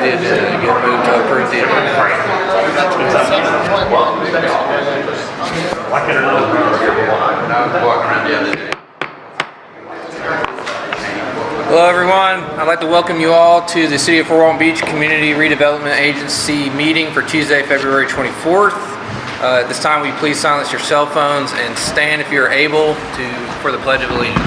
the agenda. Get moved to approve the agenda. Hello everyone, I'd like to welcome you all to the City of Fort Walton Beach Community Redevelopment Agency meeting for Tuesday, February 24th. At this time, will you please silence your cell phones and stand if you're able for the Pledge of Allegiance.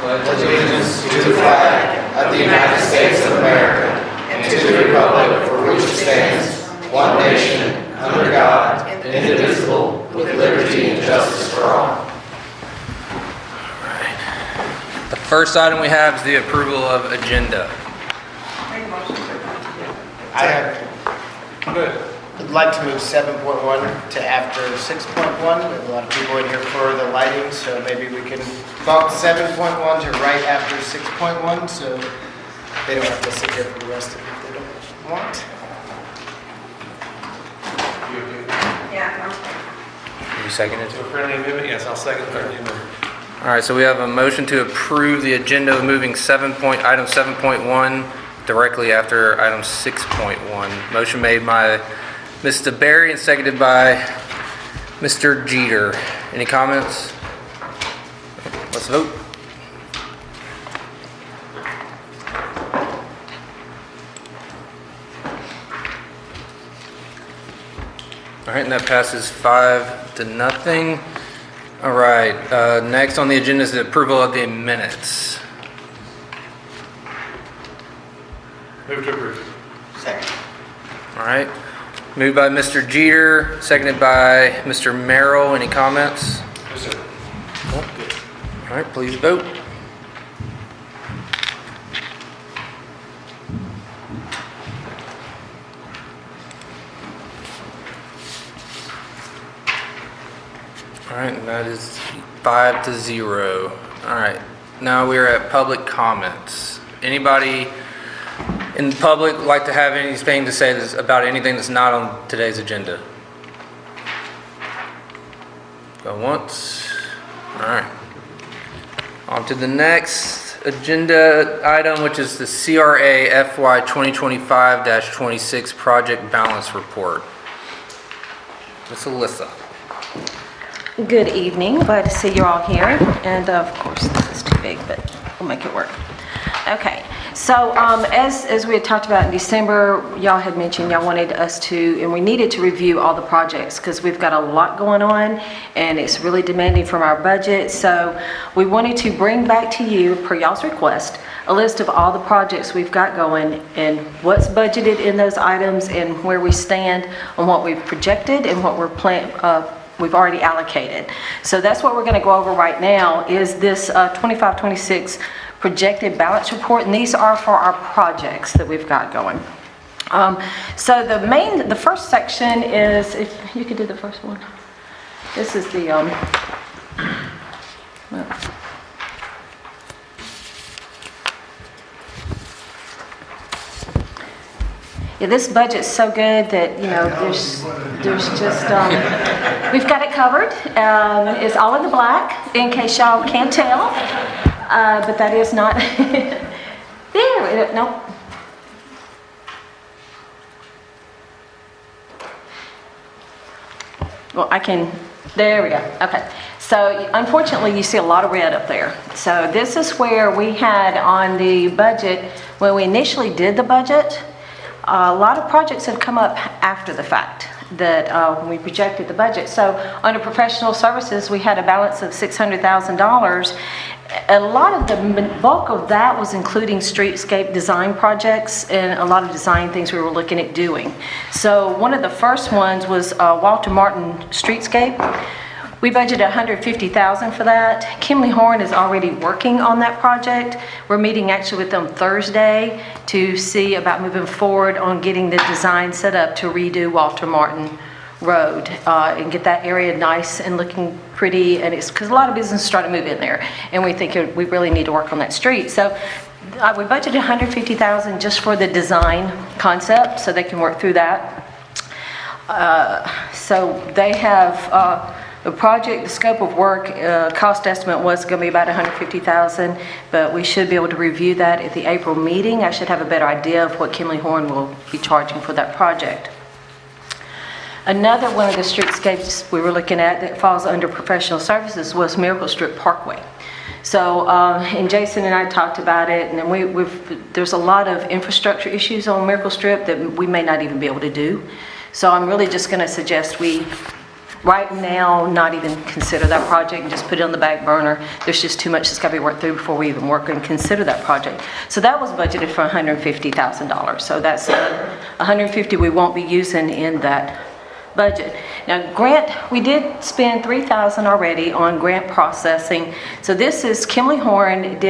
Pledge allegiance to the flag of the United States of America and to the republic for which it stands, one nation, under God, indivisible, with liberty and justice for all. The first item we have is the approval of agenda. I'd like to move 7.1 to after 6.1. We have a lot of people in here for the lighting, so maybe we can bump 7.1 to right after 6.1, so they don't have to sit here for the rest of it if they don't want. You seconded it? A friendly amendment? Yes, I'll second the friendly amendment. All right, so we have a motion to approve the agenda of moving item 7.1 directly after item 6.1. Motion made by Mr. Berry and seconded by Mr. Jeter. Any comments? Let's vote. All right, and that passes 5-0. All right, next on the agenda is the approval of the minutes. Move to approve. Second. All right, moved by Mr. Jeter, seconded by Mr. Merrill. Any comments? Yes, sir. All right, please vote. All right, and that is 5-0. All right, now we are at public comments. Anybody in the public like to have anything to say about anything that's not on today's agenda? Go once. All right. On to the next agenda item, which is the CRA FY 2025-26 Project Balance Report. Ms. Alyssa. Good evening. Glad to see you're all here. And of course, this is too big, but we'll make it work. Okay. So as we had talked about in December, y'all had mentioned y'all wanted us to, and we needed to review all the projects because we've got a lot going on and it's really demanding from our budget. So we wanted to bring back to you, per y'all's request, a list of all the projects we've got going and what's budgeted in those items and where we stand on what we've projected and what we've already allocated. So that's what we're going to go over right now is this 25-26 projected balance report, and these are for our projects that we've got going. So the first section is, if you could do the first one. This is the yeah, this budget's so good that, you know, there's just, we've got it covered. It's all in the black, in case y'all can't tell, but that is not, there, no. Well, there we go, okay. So unfortunately, you see a lot of red up there. So this is where we had on the budget, when we initially did the budget, a lot of projects have come up after the fact that when we projected the budget. So under professional services, we had a balance of $600,000. A lot of the bulk of that was including streetscape design projects and a lot of design things we were looking at doing. So one of the first ones was Walter Martin Streetscape. We budgeted $150,000 for that. Kimley Horn is already working on that project. We're meeting actually with them Thursday to see about moving forward on getting the design set up to redo Walter Martin Road and get that area nice and looking pretty. And it's because a lot of businesses started to move in there, and we think we really need to work on that street. So we budgeted $150,000 just for the design concept, so they can work through that. So they have The project, the scope of work, cost estimate was going to be about $150,000, but we should be able to review that at the April meeting. I should have a better idea of what Kimley Horn will be charging for that project. Another one of the streetscapes we were looking at that falls under professional services was Miracle Strip Parkway. So, and Jason and I talked about it, and then there's a lot of infrastructure issues on Miracle Strip that we may not even be able to do. So I'm really just going to suggest we, right now, not even consider that project and just put it on the back burner. There's just too much that's got to be worked through before we even work and consider that project. So that was budgeted for $150,000. So that's $150,000 we won't be using in that budget. Now, grant, we did spend $3,000 already on grant processing. So this is, Kimley Horn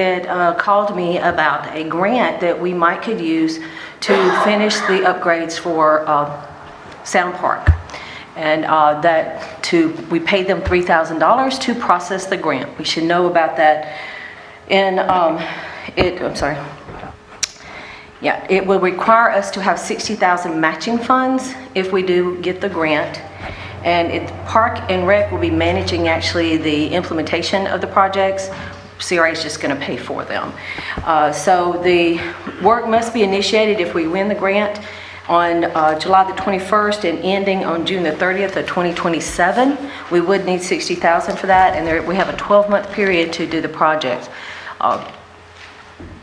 called me about a grant that we might could use to finish the upgrades for Sound Park. And we paid them $3,000 to process the grant. We should know about that. And it will require us to have $60,000 matching funds if we do get the grant. And Park and Rec will be managing actually the implementation of the projects. CRA is just going to pay for them. So the work must be initiated if we win the grant on July the 21st and ending on June the 30th of 2027. We would need $60,000 for that, and we have a 12-month period to do the project.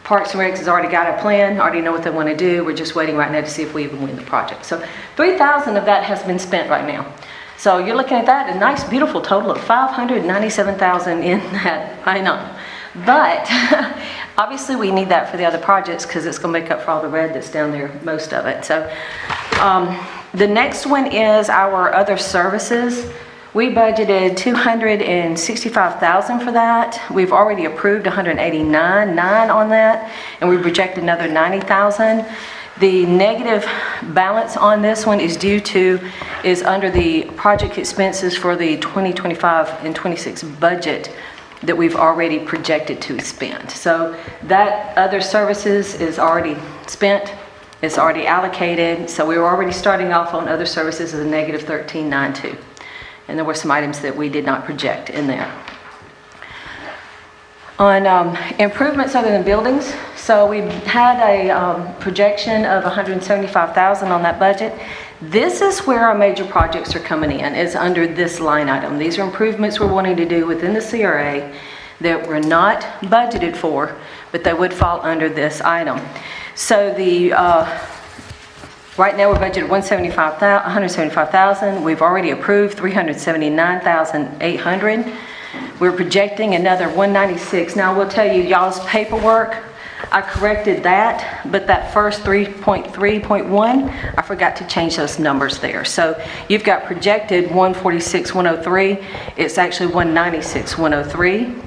Parks and Recs has already got a plan, already know what they want to do. We're just waiting right now to see if we even win the project. So $3,000 of that has been spent right now. So you're looking at that, a nice, beautiful total of $597,000 in that item. But obviously we need that for the other projects because it's going to make up for all the red that's down there, most of it. So the next one is our other services. We budgeted $265,000 for that. We've already approved $189,900 on that, and we project another $90,000. The negative balance on this one is under the project expenses for the 2025 and 26 budget that we've already projected to spend. So that other services is already spent, it's already allocated. So we were already starting off on other services as a negative $13,992. And there were some items that we did not project in there. On improvements other than buildings, so we had a projection of $175,000 on that budget. This is where our major projects are coming in, is under this line item. These are improvements we're wanting to do within the CRA that we're not budgeted for, but they would fall under this item. So right now we're budgeted $175,000. We've already approved $379,800. We're projecting another $196,000. Now I will tell you, y'all's paperwork, I corrected that, but that first 3.3.1, I forgot to change those numbers there. So you've got projected $146,103. It's actually $196,103,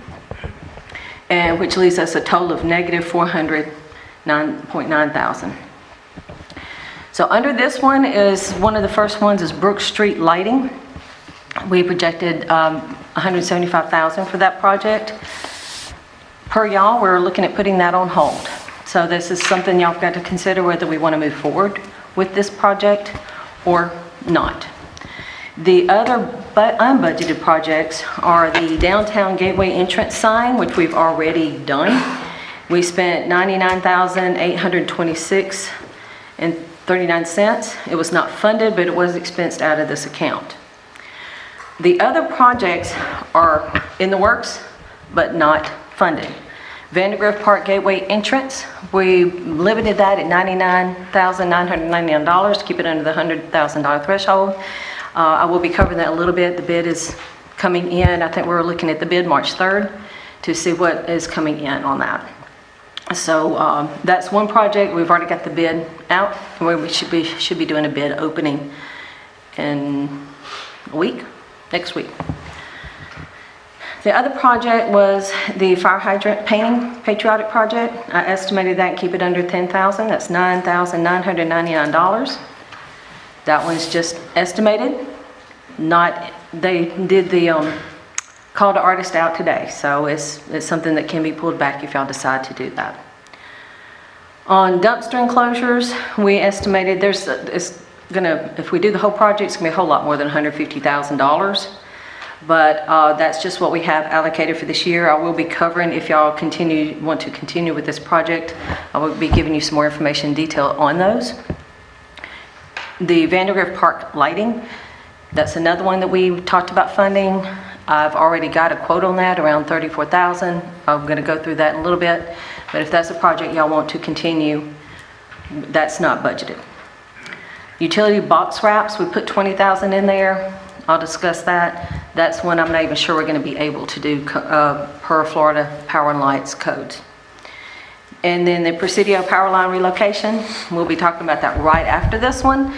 and which leaves us a total of negative $409,900. So under this one is, one of the first ones is Brook Street lighting. We projected $175,000 for that project. Per y'all, we're looking at putting that on hold. So this is something y'all got to consider whether we want to move forward with this project or not. The other unbudgeted projects are the downtown gateway entrance sign, which we've already done. We spent $99,826.39. It was not funded, but it was expensed out of this account. The other projects are in the works, but not funded. Vandergrift Park Gateway entrance, we limited that at $99,999 to keep it under the $100,000 threshold. I will be covering that a little bit. The bid is coming in. I think we're looking at the bid March 3rd to see what is coming in on that. So that's one project. We've already got the bid out. We should be doing a bid opening in a week, next week. The other project was the fire hydrant painting patriotic project. I estimated that and keep it under $10,000. That's $9,999. That one's just estimated. They did the call to artist out today, so it's something that can be pulled back if y'all decide to do that. On dumpster enclosures, we estimated if we do the whole project, it's gonna be a whole lot more than $150,000. But that's just what we have allocated for this year. I will be covering, if y'all want to continue with this project, I will be giving you some more information in detail on those. The Vandergrift Park lighting, that's another one that we talked about funding. I've already got a quote on that, around $34,000. I'm going to go through that in a little bit. But if that's a project y'all want to continue, that's not budgeted. Utility box wraps, we put $20,000 in there. I'll discuss that. That's one I'm not even sure we're going to be able to do per Florida Power and Lights codes. And then the Presidio power line relocation, we'll be talking about that right after this one.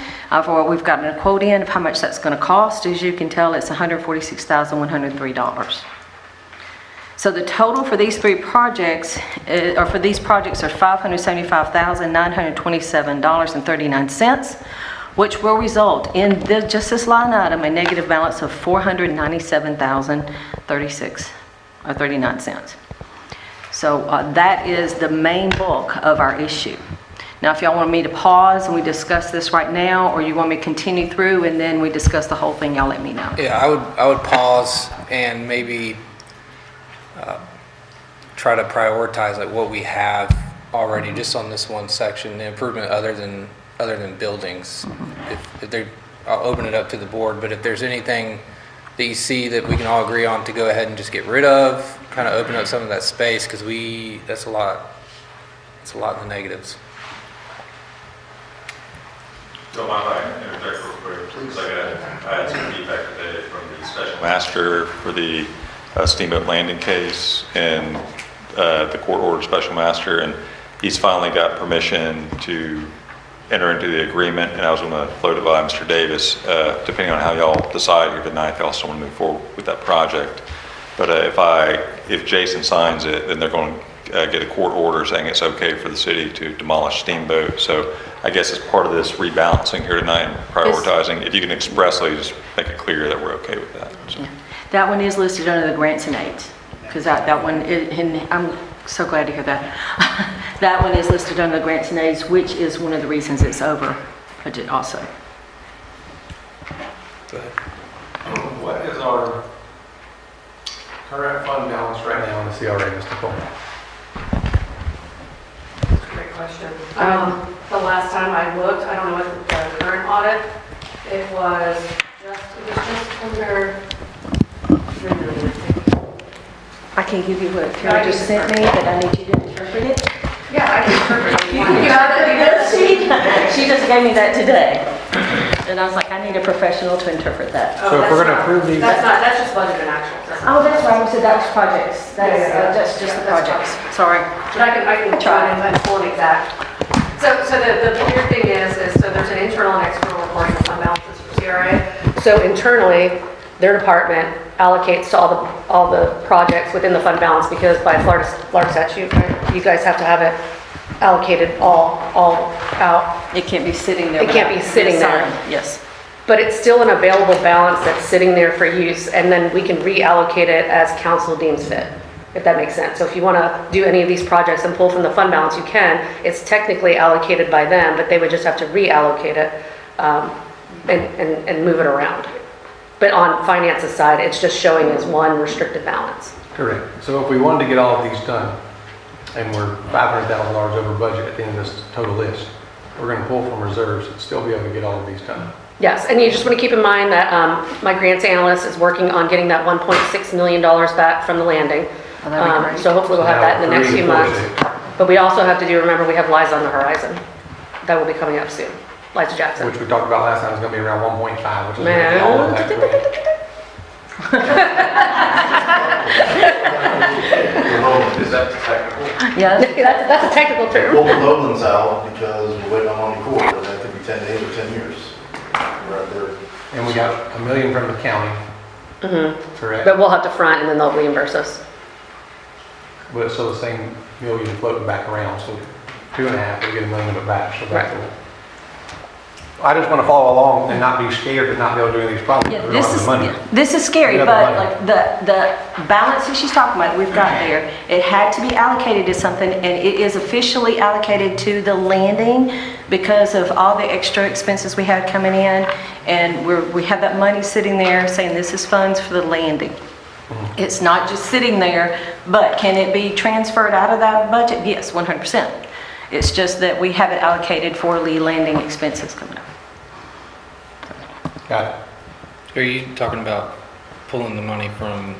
We've gotten a quote in of how much that's going to cost. As you can tell, it's $146,103. So the total for these three projects, are $575,927.39, which will result in just this line item, a negative balance of $497,036.39. So that is the main bulk of our issue. Now, if y'all want me to pause and we discuss this right now, or you want me to continue through and then we discuss the whole thing, y'all let me know. Yeah, I would pause and maybe try to prioritize like what we have already just on this one section, the improvement other than buildings. If they, I'll open it up to the board, but if there's anything that you see that we can all agree on to go ahead and just get rid of, kind of open up some of that space, because that's a lot in the negatives. Don't mind if I interject real quick? Please. I had some feedback today from the special master for the Steamboat Landing case and the court-ordered special master, and he's finally got permission to enter into the agreement, and I was going to float it by Mr. Davis, depending on how y'all decide here tonight, if y'all still want to move forward with that project. But if Jason signs it, then they're going to get a court order saying it's okay for the city to demolish Steamboat. So I guess as part of this rebalancing here tonight and prioritizing, if you can expressly just make it clear that we're okay with that. So. Yeah. That one is listed under the grants and aids, because that one, and I'm so glad to hear that. That one is listed under the grants and aids, which is one of the reasons it's over budget also. Go ahead. What is our current fund balance right now in the CRA, Mr. Coleman? Great question. The last time I looked, I don't know what the current audit, it was just under 3 million. I can give you what Kara just sent me, but I need you to interpret it. Yeah, I can interpret it. You got it, because she just gave me that today. And I was like, I need a professional to interpret that. So if we're going to approve these, That's just budget and actual. Oh, that's right, I said that was projects. That's just the projects, sorry. But I can try and pull an exact. So the weird thing is so there's an internal and external reporting of fund balances for CRA. So internally, their department allocates to all the projects within the fund balance, because by Florida statute, you guys have to have it allocated all out. It can't be sitting there. It can't be sitting there. Yes. But it's still an available balance that's sitting there for use, and then we can reallocate it as council deems fit, if that makes sense. So if you want to do any of these projects and pull from the fund balance, you can. It's technically allocated by them, but they would just have to reallocate it and move it around. But on finance's side, it's just showing as one restricted balance. correct. So if we wanted to get all of these done, and we're $500,000 over budget at the end of this total list, we're going to pull from reserves and still be able to get all of these done. Yes, and you just want to keep in mind that my grants analyst is working on getting that $1.6 million back from the landing. Oh, that'd be great. So hopefully we'll have that in the next few months. Reinforce But we also have to remember we have Liza on the horizon. That will be coming up soon. Liza it, Jackson. which we talked about last time is going to be around 1.5, which is Man. all of that grant. Is that technical? Yeah. That's a technical term. Pull the Lowlands out because we're waiting on Army Corps, but that could be 10 days or 10 years. Right there. And we got $1 million from the county, correct? But we'll have to front and then they'll reimburse us. But it's still the same million floating back around, so 2.5, we get $1 million of it back, so that's Right. I just want to follow along and not be scared and not be able to do any of these projects. Yeah, We don't have the money. this is scary, We have but the money. like the balance that she's talking about, we've got there, it had to be allocated to something, and it is officially allocated to the landing because of all the extra expenses we had coming in, and we have that money sitting there saying this is funds for the landing. It's not just sitting there, but can it be transferred out of that budget? Yes, 100%. It's just that we have it allocated for the landing expenses coming up. Got it. Are you talking about pulling the money from,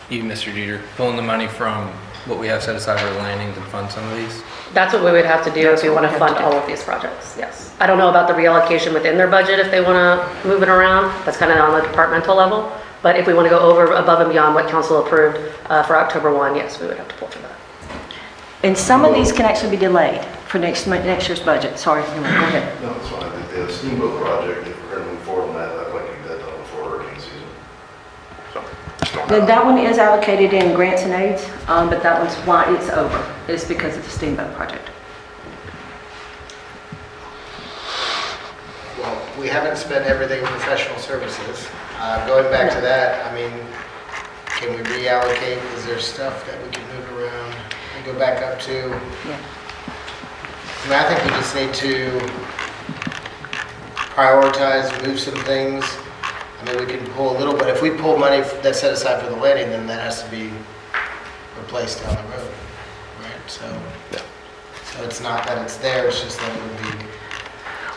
you, Mr. Jeter, pulling the money from what we have set aside for the landing to fund some of these? That's what we would have to do if we want to fund all of these projects, yes. I don't know about the reallocation within their budget if they want to move it around. That's kind of on the departmental level. But if we want to go over, above and beyond what council approved for October 1, yes, we would have to pull for that. And some of these can actually be delayed for next year's budget. Sorry, go ahead. No, it's fine. The steamboat project, if we're gonna move forward on that, I'd like to get that done before hurricane season. So, just don't Then have- that one is allocated in grants and aids, but that one's why it's over. It's because of the steamboat project. Well, we haven't spent everything in professional services. Going back to that, I mean, can we reallocate? Is there stuff that we can move around and go back up to? Yeah. I mean, I think we just need to prioritize, move some things. I mean, we can pull a little bit. If we pull money that's set aside for the landing, then that has to be replaced down the road, right? So it's not that it's there, it's just that it would be.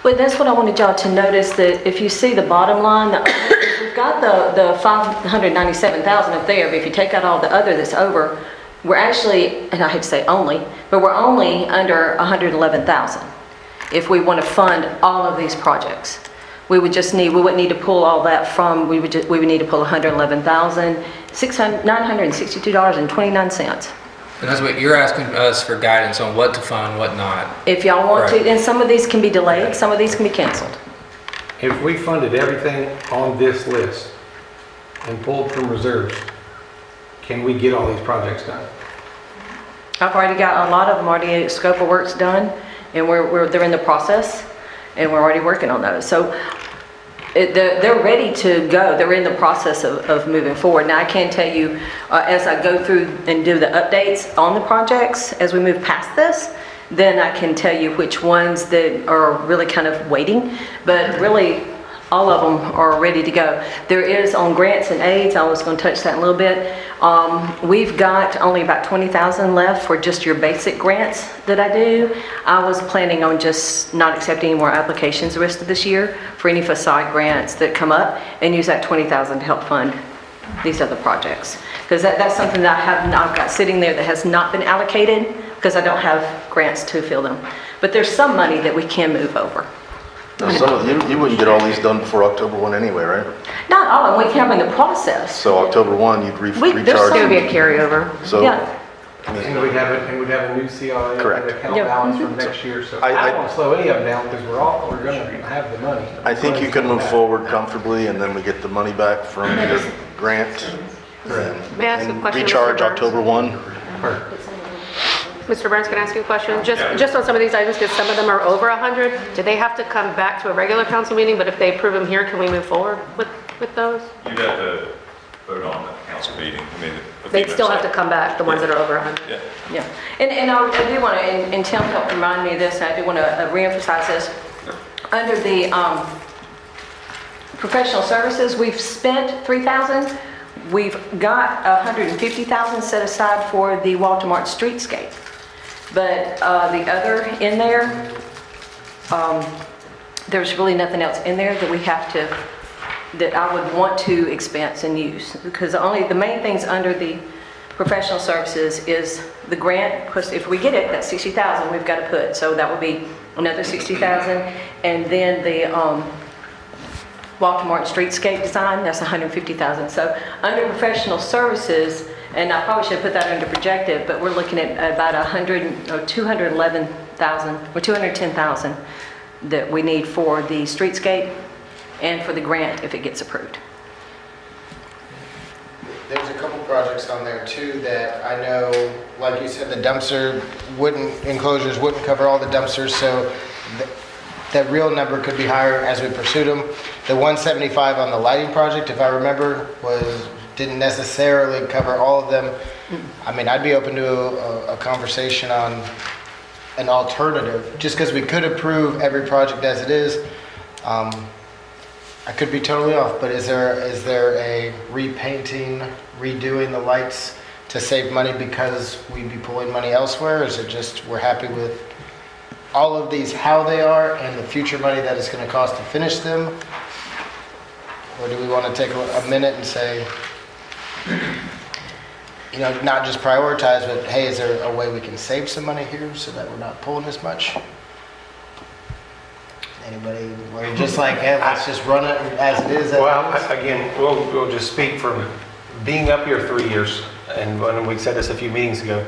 Well, that's what I wanted y'all to notice, that if you see the bottom line, we've got the 597,000 up there, but if you take out all the other that's over, we're actually, and I hate to say only, but we're only under 111,000 if we want to fund all of these projects. We wouldn't need to pull all that from, we would need to pull $962.29. And that's what you're asking us for guidance on what to fund, what not. If y'all want to, Right. and some of these can be delayed, some of these can be canceled. If we funded everything on this list and pulled from reserves, can we get all these projects done? I've already got a lot of them already, scope of work's done, and they're in the process, and we're already working on those. So they're ready to go. They're in the process of moving forward. Now, I can tell you, as I go through and do the updates on the projects, as we move past this, then I can tell you which ones that are really kind of waiting, but really, all of them are ready to go. There is on grants and aids, I was going to touch that a little bit. We've got only about 20,000 left for just your basic grants that I do. I was planning on just not accepting any more applications the rest of this year for any facade grants that come up, and use that 20,000 to help fund these other projects. Because that's something that I've got sitting there that has not been allocated because I don't have grants to fill them. But there's some money that we can move over. Some of you wouldn't get all these done before October 1 anyway, right? Not all of them, we have in the process. So October 1, you'd there's recharge. It would be a carryover. So, Yeah. I mean, And we'd have a new CRA Correct. and account Yeah. balance from next year, so I- I don't want to slow any of them down because we're gonna have the money. I think you can move forward comfortably, and then we get the money back from your grant. May I ask a And question, Mr. recharge Burns? October 1. Mr. Burns, can I ask you a question? Just on some of these items, because some of them are over 100, do they have to come back to a regular council meeting? But if they approve them here, can we move forward with those? You'd have to vote on the council meeting. I mean, They still have to come back, the ones that are over 100? Yeah. Yeah, and I do want to, and Tim helped remind me of this, and I do want to reemphasize this. Under the professional services, we've spent 3,000. We've got 150,000 set aside for the Walter Martin streetscape. But the other in there, there's really nothing else in there that we have to, that I would want to expense and use. Because the main things under the professional services is the grant, because if we get it, that's 60,000 we've got to put. So that would be another 60,000. And then the Walter Martin streetscape design, that's 150,000. So under professional services, and I probably should have put that under projected, but we're looking at about 211,000 or 210,000 that we need for the streetscape and for the grant if it gets approved. There's a couple projects on there too that I know, like you said, the dumpster enclosures wouldn't cover all the dumpsters, so that real number could be higher as we pursued them. The 175 on the lighting project, if I remember, didn't necessarily cover all of them. I mean, I'd be open to a conversation on an alternative, just because we could approve every project as it is. I could be totally off, but is there a repainting, redoing the lights to save money because we'd be pulling money elsewhere? Or is it just we're happy with all of these how they are and the future money that it's going to cost to finish them? Or do we want to take a minute and say, you know, not just prioritize, but hey, is there a way we can save some money here so that we're not pulling as much? Anybody, or you're just like, hey, let's just run it as it is? Well, again, we'll just speak from being up here 3 years, and when we said this a few meetings ago.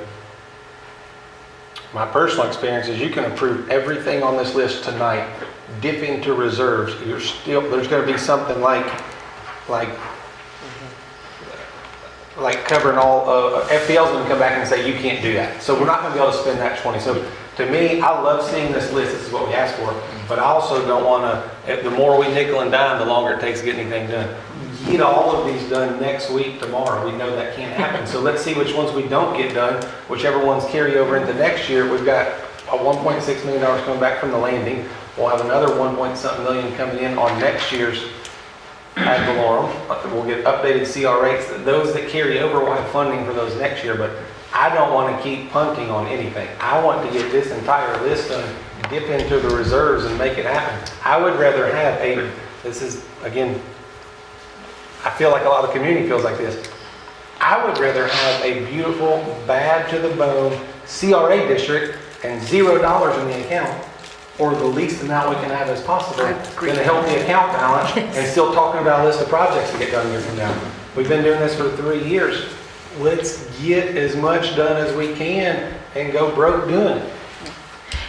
My personal experience is you can approve everything on this list tonight, dip into reserves, there's going to be something like covering all, FPL's going to come back and say you can't do that. So we're not going to be able to spend that 20. So to me, I love seeing this list, this is what we asked for, but I also don't want to, the more we nickel and dime, the longer it takes to get anything done. Get all of these done next week, tomorrow. We know that can't happen. So let's see which ones we don't get done, whichever ones carry over into next year. We've got a $1.6 million coming back from the landing. We'll have another 1 point something million coming in on next year's ad valorem. We'll get updated CR rates. Those that carry over will have funding for those next year, but I don't want to keep punting on anything. I want to get this entire list done, dip into the reserves and make it happen. I would rather have this is, again, I feel like a lot of the community feels like this. I would rather have a beautiful, bad to the bone CRA district and $0 in the account, or the least amount we can have as possible, than a healthy account balance and still talking about a list of projects to get done year from now. We've been doing this for 3 years. Let's get as much done as we can and go broke doing it.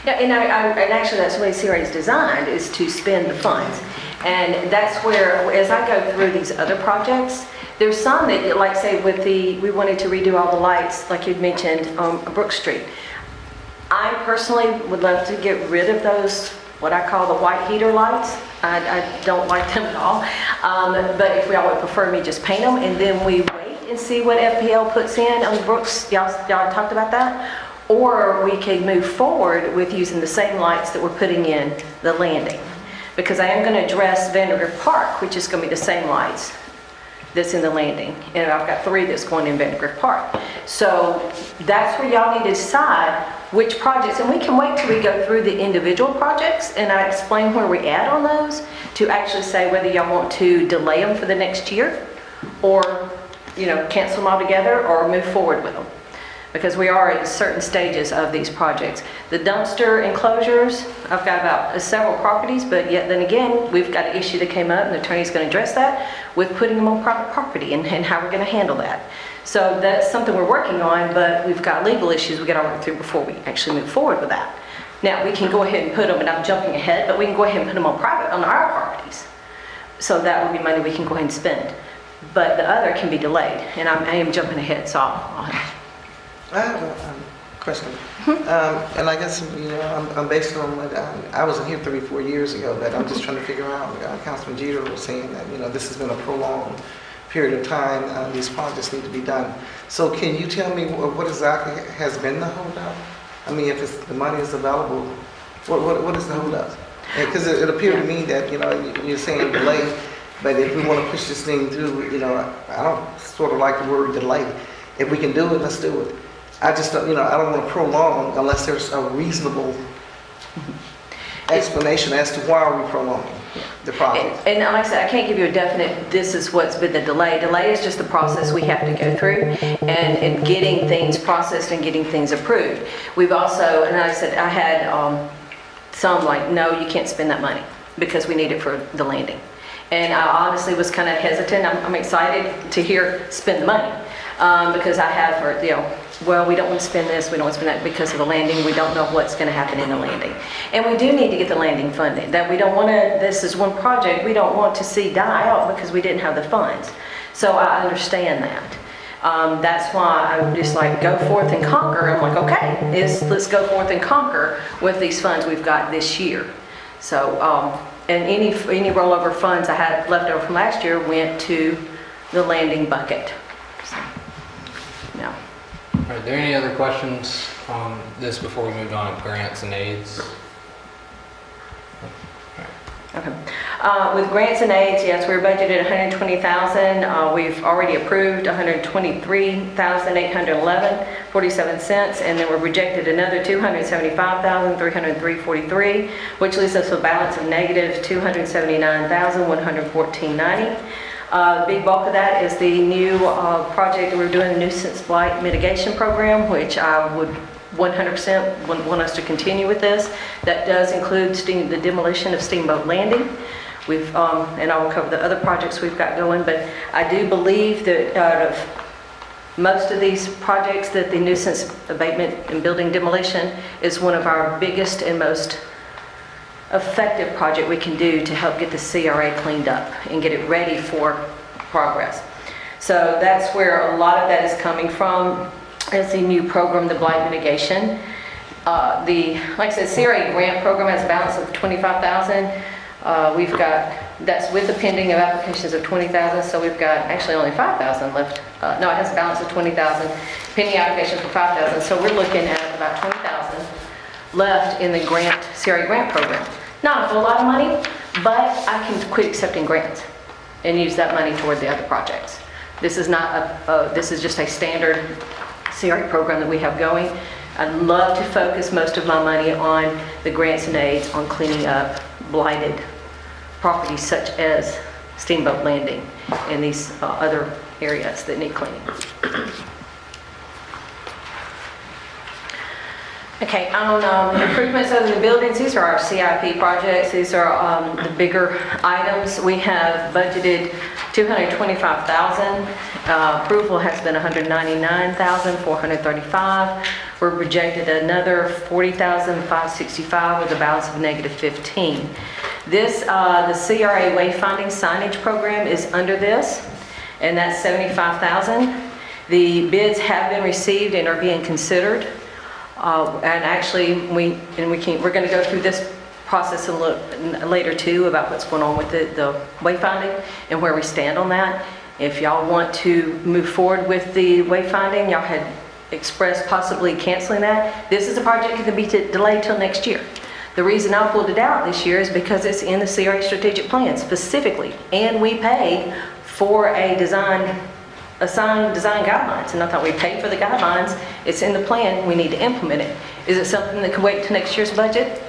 Yeah, and actually that's the way CRA is designed, is to spend the funds. And that's where, as I go through these other projects, there's some that, like say we wanted to redo all the lights, like you'd mentioned, on Brook Street. I personally would love to get rid of those, what I call the white heater lights. I don't like them at all. But if y'all would prefer me just paint them and then we wait and see what FPL puts in on Brooks, y'all talked about that? Or we could move forward with using the same lights that we're putting in the landing. Because I am going to address Vandergrift Park, which is going to be the same lights that's in the landing. And I've got 3 that's going in Vandergrift Park. So that's where y'all need to decide which projects, and we can wait till we go through the individual projects and I explain where we at on those to actually say whether y'all want to delay them for the next year or, you know, cancel them altogether or move forward with them. Because we are at certain stages of these projects. The dumpster enclosures, I've got about several properties, but yet then again, we've got an issue that came up and the attorney's going to address that with putting them on private property and how we're going to handle that. So that's something we're working on, but we've got legal issues we got to work through before we actually move forward with that. Now we can go ahead and put them, and I'm jumping ahead, but we can go ahead and put them on our properties. So that would be money we can go ahead and spend. But the other can be delayed, and I am jumping ahead, so I have a question. And I guess, you know, I'm based on what, I wasn't here 3-4 years ago, but I'm just trying to figure out, Councilman Jeter was saying that, you know, this has been a prolonged period of time, these projects need to be done. So can you tell me what exactly has been the holdup? I mean, if it's, the money is available, what is the holdup? Because it appeared to me that, you know, you're saying delay, but if we want to push this thing through, you know, I don't sort of like the word delay. If we can do it, let's do it. I just don't, you know, I don't want to prolong unless there's a reasonable explanation as to why are we prolonging the project. And like I said, I can't give you a definite, this is what's been the delay. Delay is just the process we have to go through and getting things processed and getting things approved. We've also, and I said, I had some like, no, you can't spend that money because we need it for the landing. And I honestly was kind of hesitant. I'm excited to hear spend the money because I have heard, you know, well, we don't want to spend this, we don't want to spend that because of the landing. We don't know what's going to happen in the landing. And we do need to get the landing funded. That we don't want to, this is one project we don't want to see die out because we didn't have the funds. So I understand that. That's why I'm just like, go forth and conquer. I'm like, okay, let's go forth and conquer with these funds we've got this year. So, and any rollover funds I had left over from last year went to the landing bucket. So, no. Are there any other questions on this before we move on to grants and aids? Okay. With grants and aids, yes, we're budgeted 120,000. We've already approved 123,811.47 cents, and then we're projected another 275,303.43, which leaves us with a balance of negative 279,114.90. Big bulk of that is the new project that we're doing, the nuisance blight mitigation program, which I would 100% want us to continue with this. That does include the demolition of Steamboat Landing. We've, and I will cover the other projects we've got going, but I do believe that out of most of these projects that the nuisance abatement and building demolition is one of our biggest and most effective project we can do to help get the CRA cleaned up and get it ready for progress. So that's where a lot of that is coming from. Is the new program, the blight mitigation. Like I said, CRA grant program has a balance of 25,000. We've got, that's with the pending of applications of 20,000, so we've got actually only 5,000 left. No, it has a balance of 20,000, pending applications for 5,000, so we're looking at about 20,000 left in the CRA grant program. Not a whole lot of money, but I can quit accepting grants and use that money toward the other projects. This is not this is just a standard CRA program that we have going. I'd love to focus most of my money on the grants and aids on cleaning up blighted properties such as Steamboat Landing and these other areas that need cleaning. Okay, on improvements of the buildings, these are our CIP projects. These are the bigger items. We have budgeted $225,000. Approval has been $199,435. We're projected another $40,565 with a balance of negative 15. This, the CRA wayfinding signage program is under this, and that's $75,000. The bids have been received and are being considered. And actually, we're going to go through this process a little later too about what's going on with the wayfinding and where we stand on that. If y'all want to move forward with the wayfinding, y'all had expressed possibly canceling that. This is a project that can be delayed till next year. The reason I pulled it out this year is because it's in the CRA strategic plan specifically, and we paid for a assigned design guidelines, and I thought we paid for the guidelines. It's in the plan. We need to implement it. Is it something that can wait to next year's budget?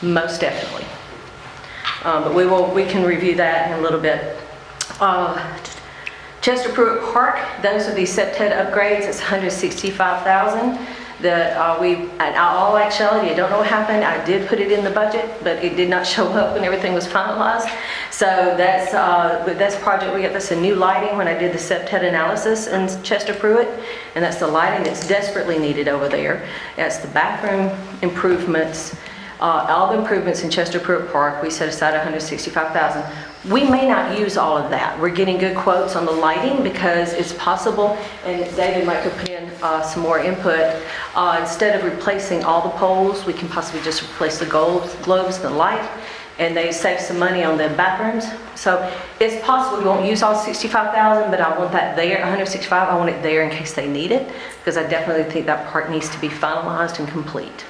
Most definitely. But we can review that in a little bit. Chester Pruitt Park, those are the septet upgrades. It's $165,000. In all actuality, I don't know what happened. I did put it in the budget, but it did not show up when everything was finalized. So that's project we got. That's a new lighting when I did the septet analysis in Chester Pruitt, and that's the lighting that's desperately needed over there. That's the bathroom improvements. All the improvements in Chester Pruitt Park, we set aside $165,000. We may not use all of that. We're getting good quotes on the lighting because it's possible, and David might could put in some more input. Instead of replacing all the poles, we can possibly just replace the globes, the light, and they save some money on the bathrooms. So it's possible we won't use all 65,000, but I want that there, 165. I want it there in case they need it, because I definitely think that part needs to be finalized and complete.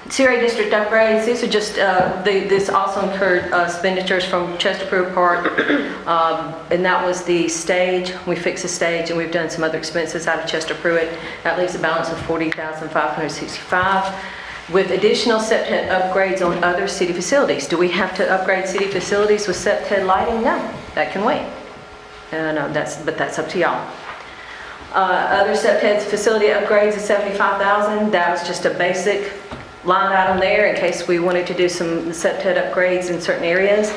CRA district upgrades, these are just, this also incurred expenditures from Chester Pruitt Park, and that was the stage. We fixed the stage, and we've done some other expenses out of Chester Pruitt. That leaves a balance of $40,565. With additional septet upgrades on other city facilities. Do we have to upgrade city facilities with septet lighting? No, that can wait. No, but that's up to y'all. Other septet facility upgrades is $75,000. That was just a basic line item there in case we wanted to do some septet upgrades in certain areas.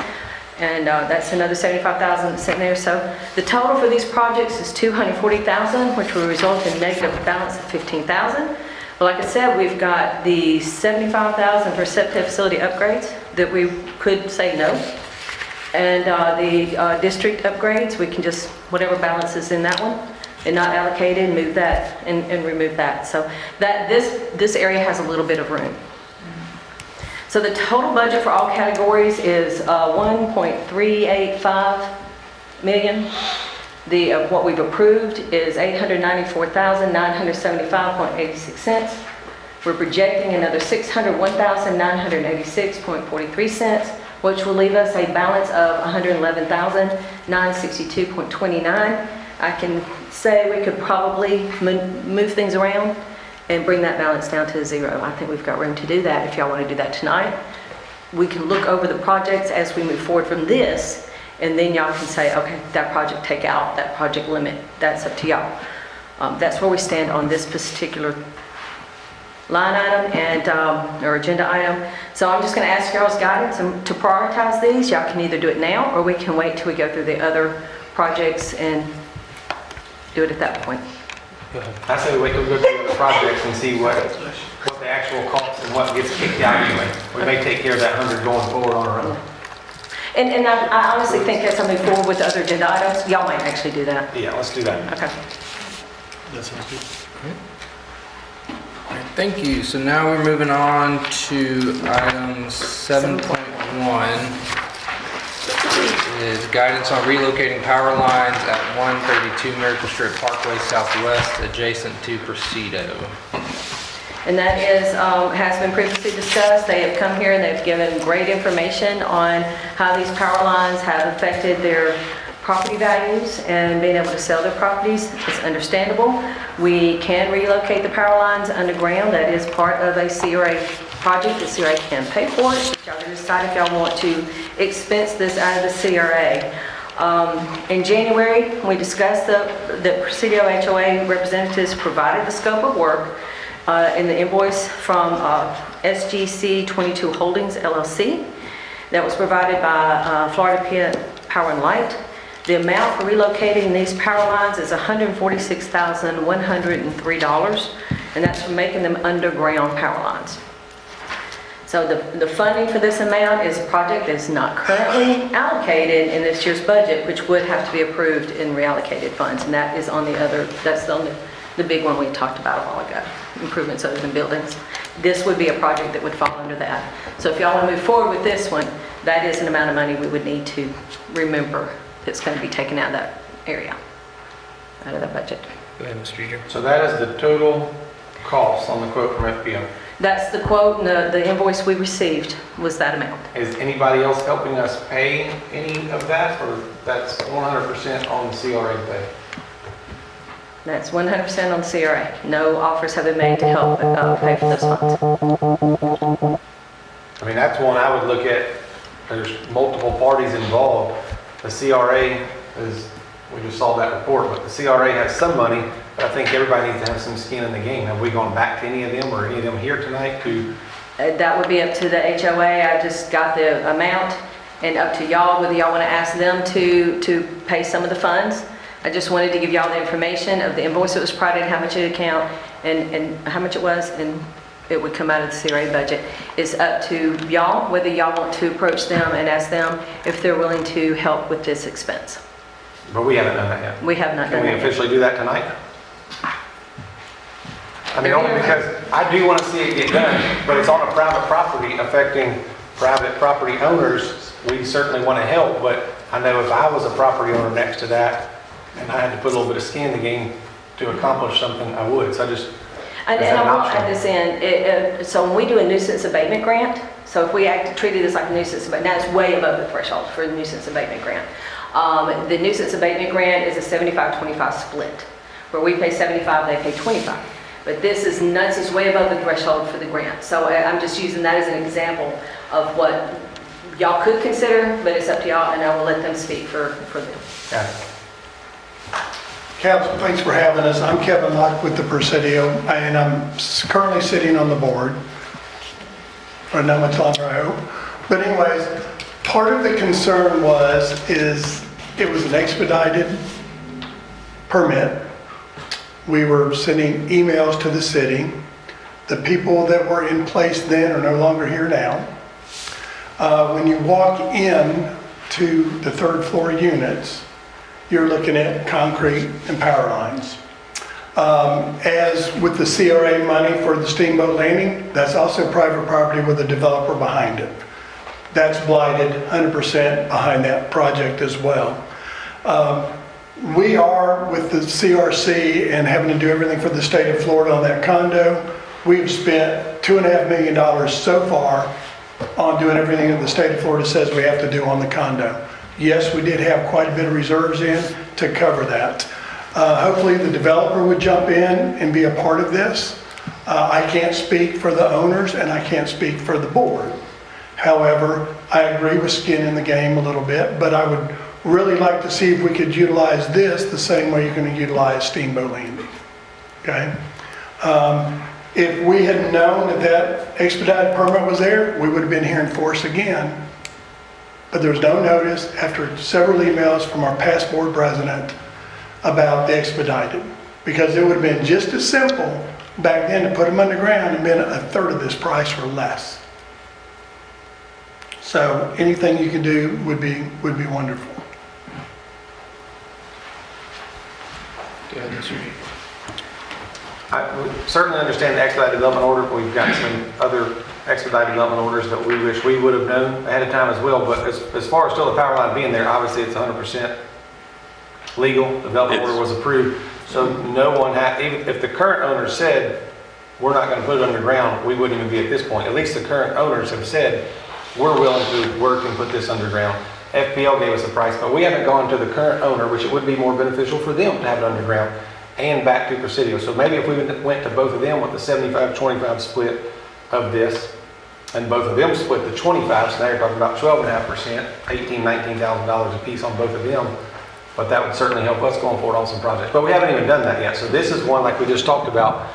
And that's another $75,000 sitting there. So the total for these projects is $240,000, which will result in negative balance of $15,000. But like I said, we've got the $75,000 for septet facility upgrades that we could say no. And the district upgrades, we can just, whatever balance is in that one, and not allocated, move that and remove that. So that this area has a little bit of room. So the total budget for all categories is 1.385 million. What we've approved is 894,975.86 cents. We're projecting another 601,986.43 cents, which will leave us a balance of 111,962.29. I can say we could probably move things around and bring that balance down to zero. I think we've got room to do that if y'all want to do that tonight. We can look over the projects as we move forward from this, and then y'all can say, okay, that project take out, that project limit, that's up to y'all. That's where we stand on this particular line item and or agenda item. So I'm just going to ask y'all's guidance to prioritize these. Y'all can either do it now, or we can wait till we go through the other projects and do it at that point. I say we wait till we go through the projects and see what the actual costs and what gets kicked out anyway. We may take care of that 100 going forward on our own. And I honestly think as I move forward with the other agenda items, y'all might actually do that. Yeah, let's do that. Okay. That sounds good. All right, thank you. So now we're moving on to item 7.1. Is guidance on relocating power lines at 132 Miracle Strip Parkway Southwest, adjacent to Presidio. And that is, has been previously discussed. They have come here and they've given great information on how these power lines have affected their property values and being able to sell their properties. It's understandable. We can relocate the power lines underground. That is part of a CRA project. The CRA can pay for it. Y'all can decide if y'all want to expense this out of the CRA. In January, we discussed the Presidio HOA representatives provided the scope of work in the invoice from SGC 22 Holdings LLC that was provided by Florida Power and Light. The amount for relocating these power lines is $146,103, and that's for making them underground power lines. So the funding for this amount is a project that's not currently allocated in this year's budget, which would have to be approved in reallocated funds, and that is on the other, that's on the big one we talked about a while ago, improvements other than buildings. This would be a project that would fall under that. So if y'all want to move forward with this one, that is an amount of money we would need to remember that's going to be taken out of that area, out of that budget. Go ahead, Mr. Jeter. So that is the total cost on the quote from FPO. That's the quote, and the invoice we received was that amount. Is anybody else helping us pay any of that, or that's 100% on the CRA pay? That's 100% on the CRA. No offers have been made to help pay for those funds. I mean, that's one I would look at. There's multiple parties involved. The CRA is, we just saw that report, but the CRA has some money, but I think everybody needs to have some skin in the game. Have we gone back to any of them or any of them here tonight to? That would be up to the HOA. I just got the amount and up to y'all, whether y'all want to ask them to pay some of the funds. I just wanted to give y'all the information of the invoice that was provided, how much it account, and how much it was, and it would come out of the CRA budget. It's up to y'all, whether y'all want to approach them and ask them if they're willing to help with this expense. But we haven't done that yet. We have not done Can we that yet. officially do that tonight? I mean, only because I do want to see it get done, but it's on a private property affecting private property owners. We certainly want to help, but I know if I was a property owner next to that and I had to put a little bit of skin in the game to accomplish something, I would. So I just... And I will add this in, so when we do a nuisance abatement grant, so if we treat it as like a nuisance abatement, now it's way above the threshold for a nuisance abatement grant. The nuisance abatement grant is a 75-25 split, where we pay 75, they pay 25. But this is nuts, it's way above the threshold for the grant. So I'm just using that as an example of what y'all could consider, but it's up to y'all, and I will let them speak for them. Yeah. Council, thanks for having us. I'm Kevin Locke with the Presidio, and I'm currently sitting on the board for a number of time, I hope. But anyways, part of the concern is it was an expedited permit. We were sending emails to the city. The people that were in place then are no longer here now. When you walk in to the third floor units, you're looking at concrete and power lines. As with the CRA money for the steamboat landing, that's also private property with a developer behind it. That's blighted 100% behind that project as well. We are, with the CRC and having to do everything for the state of Florida on that condo, we've spent $2.5 million so far on doing everything that the state of Florida says we have to do on the condo. Yes, we did have quite a bit of reserves in to cover that. Hopefully the developer would jump in and be a part of this. I can't speak for the owners and I can't speak for the board. However, I agree with skin in the game a little bit, but I would really like to see if we could utilize this the same way you're going to utilize Steamboat Landing. Okay? If we had known that that expedited permit was there, we would have been here in force again. But there was no notice after several emails from our past board president about the expedited. Because it would have been just as simple back then to put them underground and been a third of this price or less. So anything you can do would be wonderful. Go ahead, Mr. G. I certainly understand the expedited development order. We've got some other expedited development orders that we wish we would have known ahead of time as well. But as far as still the power line being there, obviously it's 100% legal. The development order was approved. So no one had, even if the current owner said, we're not going to put it underground, we wouldn't even be at this point. At least the current owners have said, we're willing to work and put this underground. FPL gave us a price, but we haven't gone to the current owner, which it would be more beneficial for them to have it underground and back to Presidio. So maybe if we went to both of them with the 75-25 split of this, and both of them split the 25, so now you're talking about 12.5%, $19,000 a piece on both of them. But that would certainly help us going forward on some projects. But we haven't even done that yet. So this is one like we just talked about.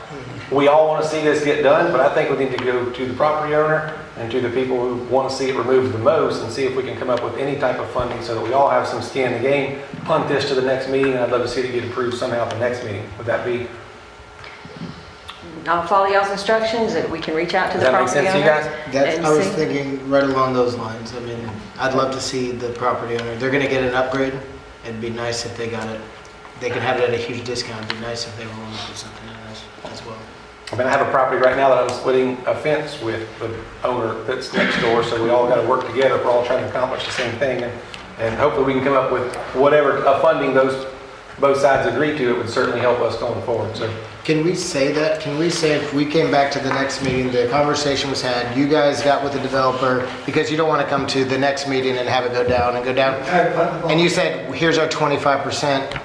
We all want to see this get done, but I think we need to go to the property owner and to the people who want to see it removed the most and see if we can come up with any type of funding so that we all have some skin in the game. Punt this to the next meeting, and I'd love to see it get approved somehow at the next meeting. Would that be? I'll follow y'all's instructions, that we can reach out to the property owner. Does that make sense to you guys? I was thinking right along those lines. I mean, I'd love to see the property owner. They're going to get an upgrade. It'd be nice if they got it. They could have it at a huge discount. It'd be nice if they were willing to put something in as well. I mean, I have a property right now that I'm splitting a fence with the owner that's next door, so we all got to work together. We're all trying to accomplish the same thing, and hopefully we can come up with whatever funding both sides agree to. It would certainly help us going forward. So, can we say that? Can we say if we came back to the next meeting, the conversation was had, you guys got with the developer, because you don't want to come to the next meeting and have it go down and go down, and you said, here's our 25%.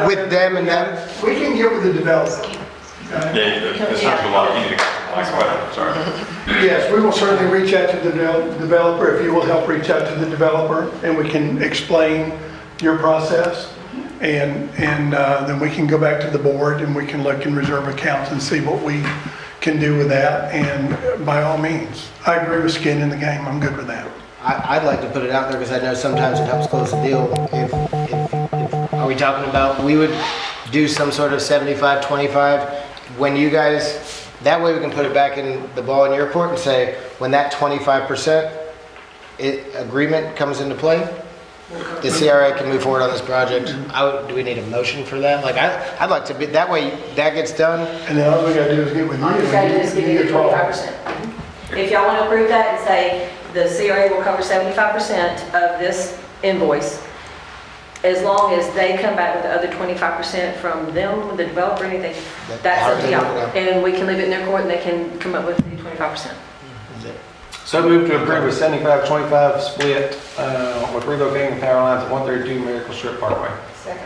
With them and them? We can get with the developer. Yeah, this is a lot. You need to, sorry. Yes, we will certainly reach out to the developer, if you will help reach out to the developer, and we can explain your process, and then we can go back to the board and we can look in reserve accounts and see what we can do with that, and by all means, I agree with skin in the game, I'm good with that. I'd like to put it out there because I know sometimes it helps close the deal. Are we talking about, we would do some sort of 75-25 when you guys, that way we can put it back in the ball in your court and say, when that 25% agreement comes into play, the CRA can move forward on this project. Do we need a motion for that? Like, I'd like to be, that way that gets done. And then all we gotta do is get with you. All you gotta do is give me the 25%. If y'all want to approve that and say the CRA will cover 75% of this invoice, as long as they come back with the other 25% from them, with the developer or anything, that's up to y'all. And we can leave it in their court and they can come up with the 25%. So moved to approve a 75-25 split with relocating the power lines at 132 Miracle Strip Parkway. Second.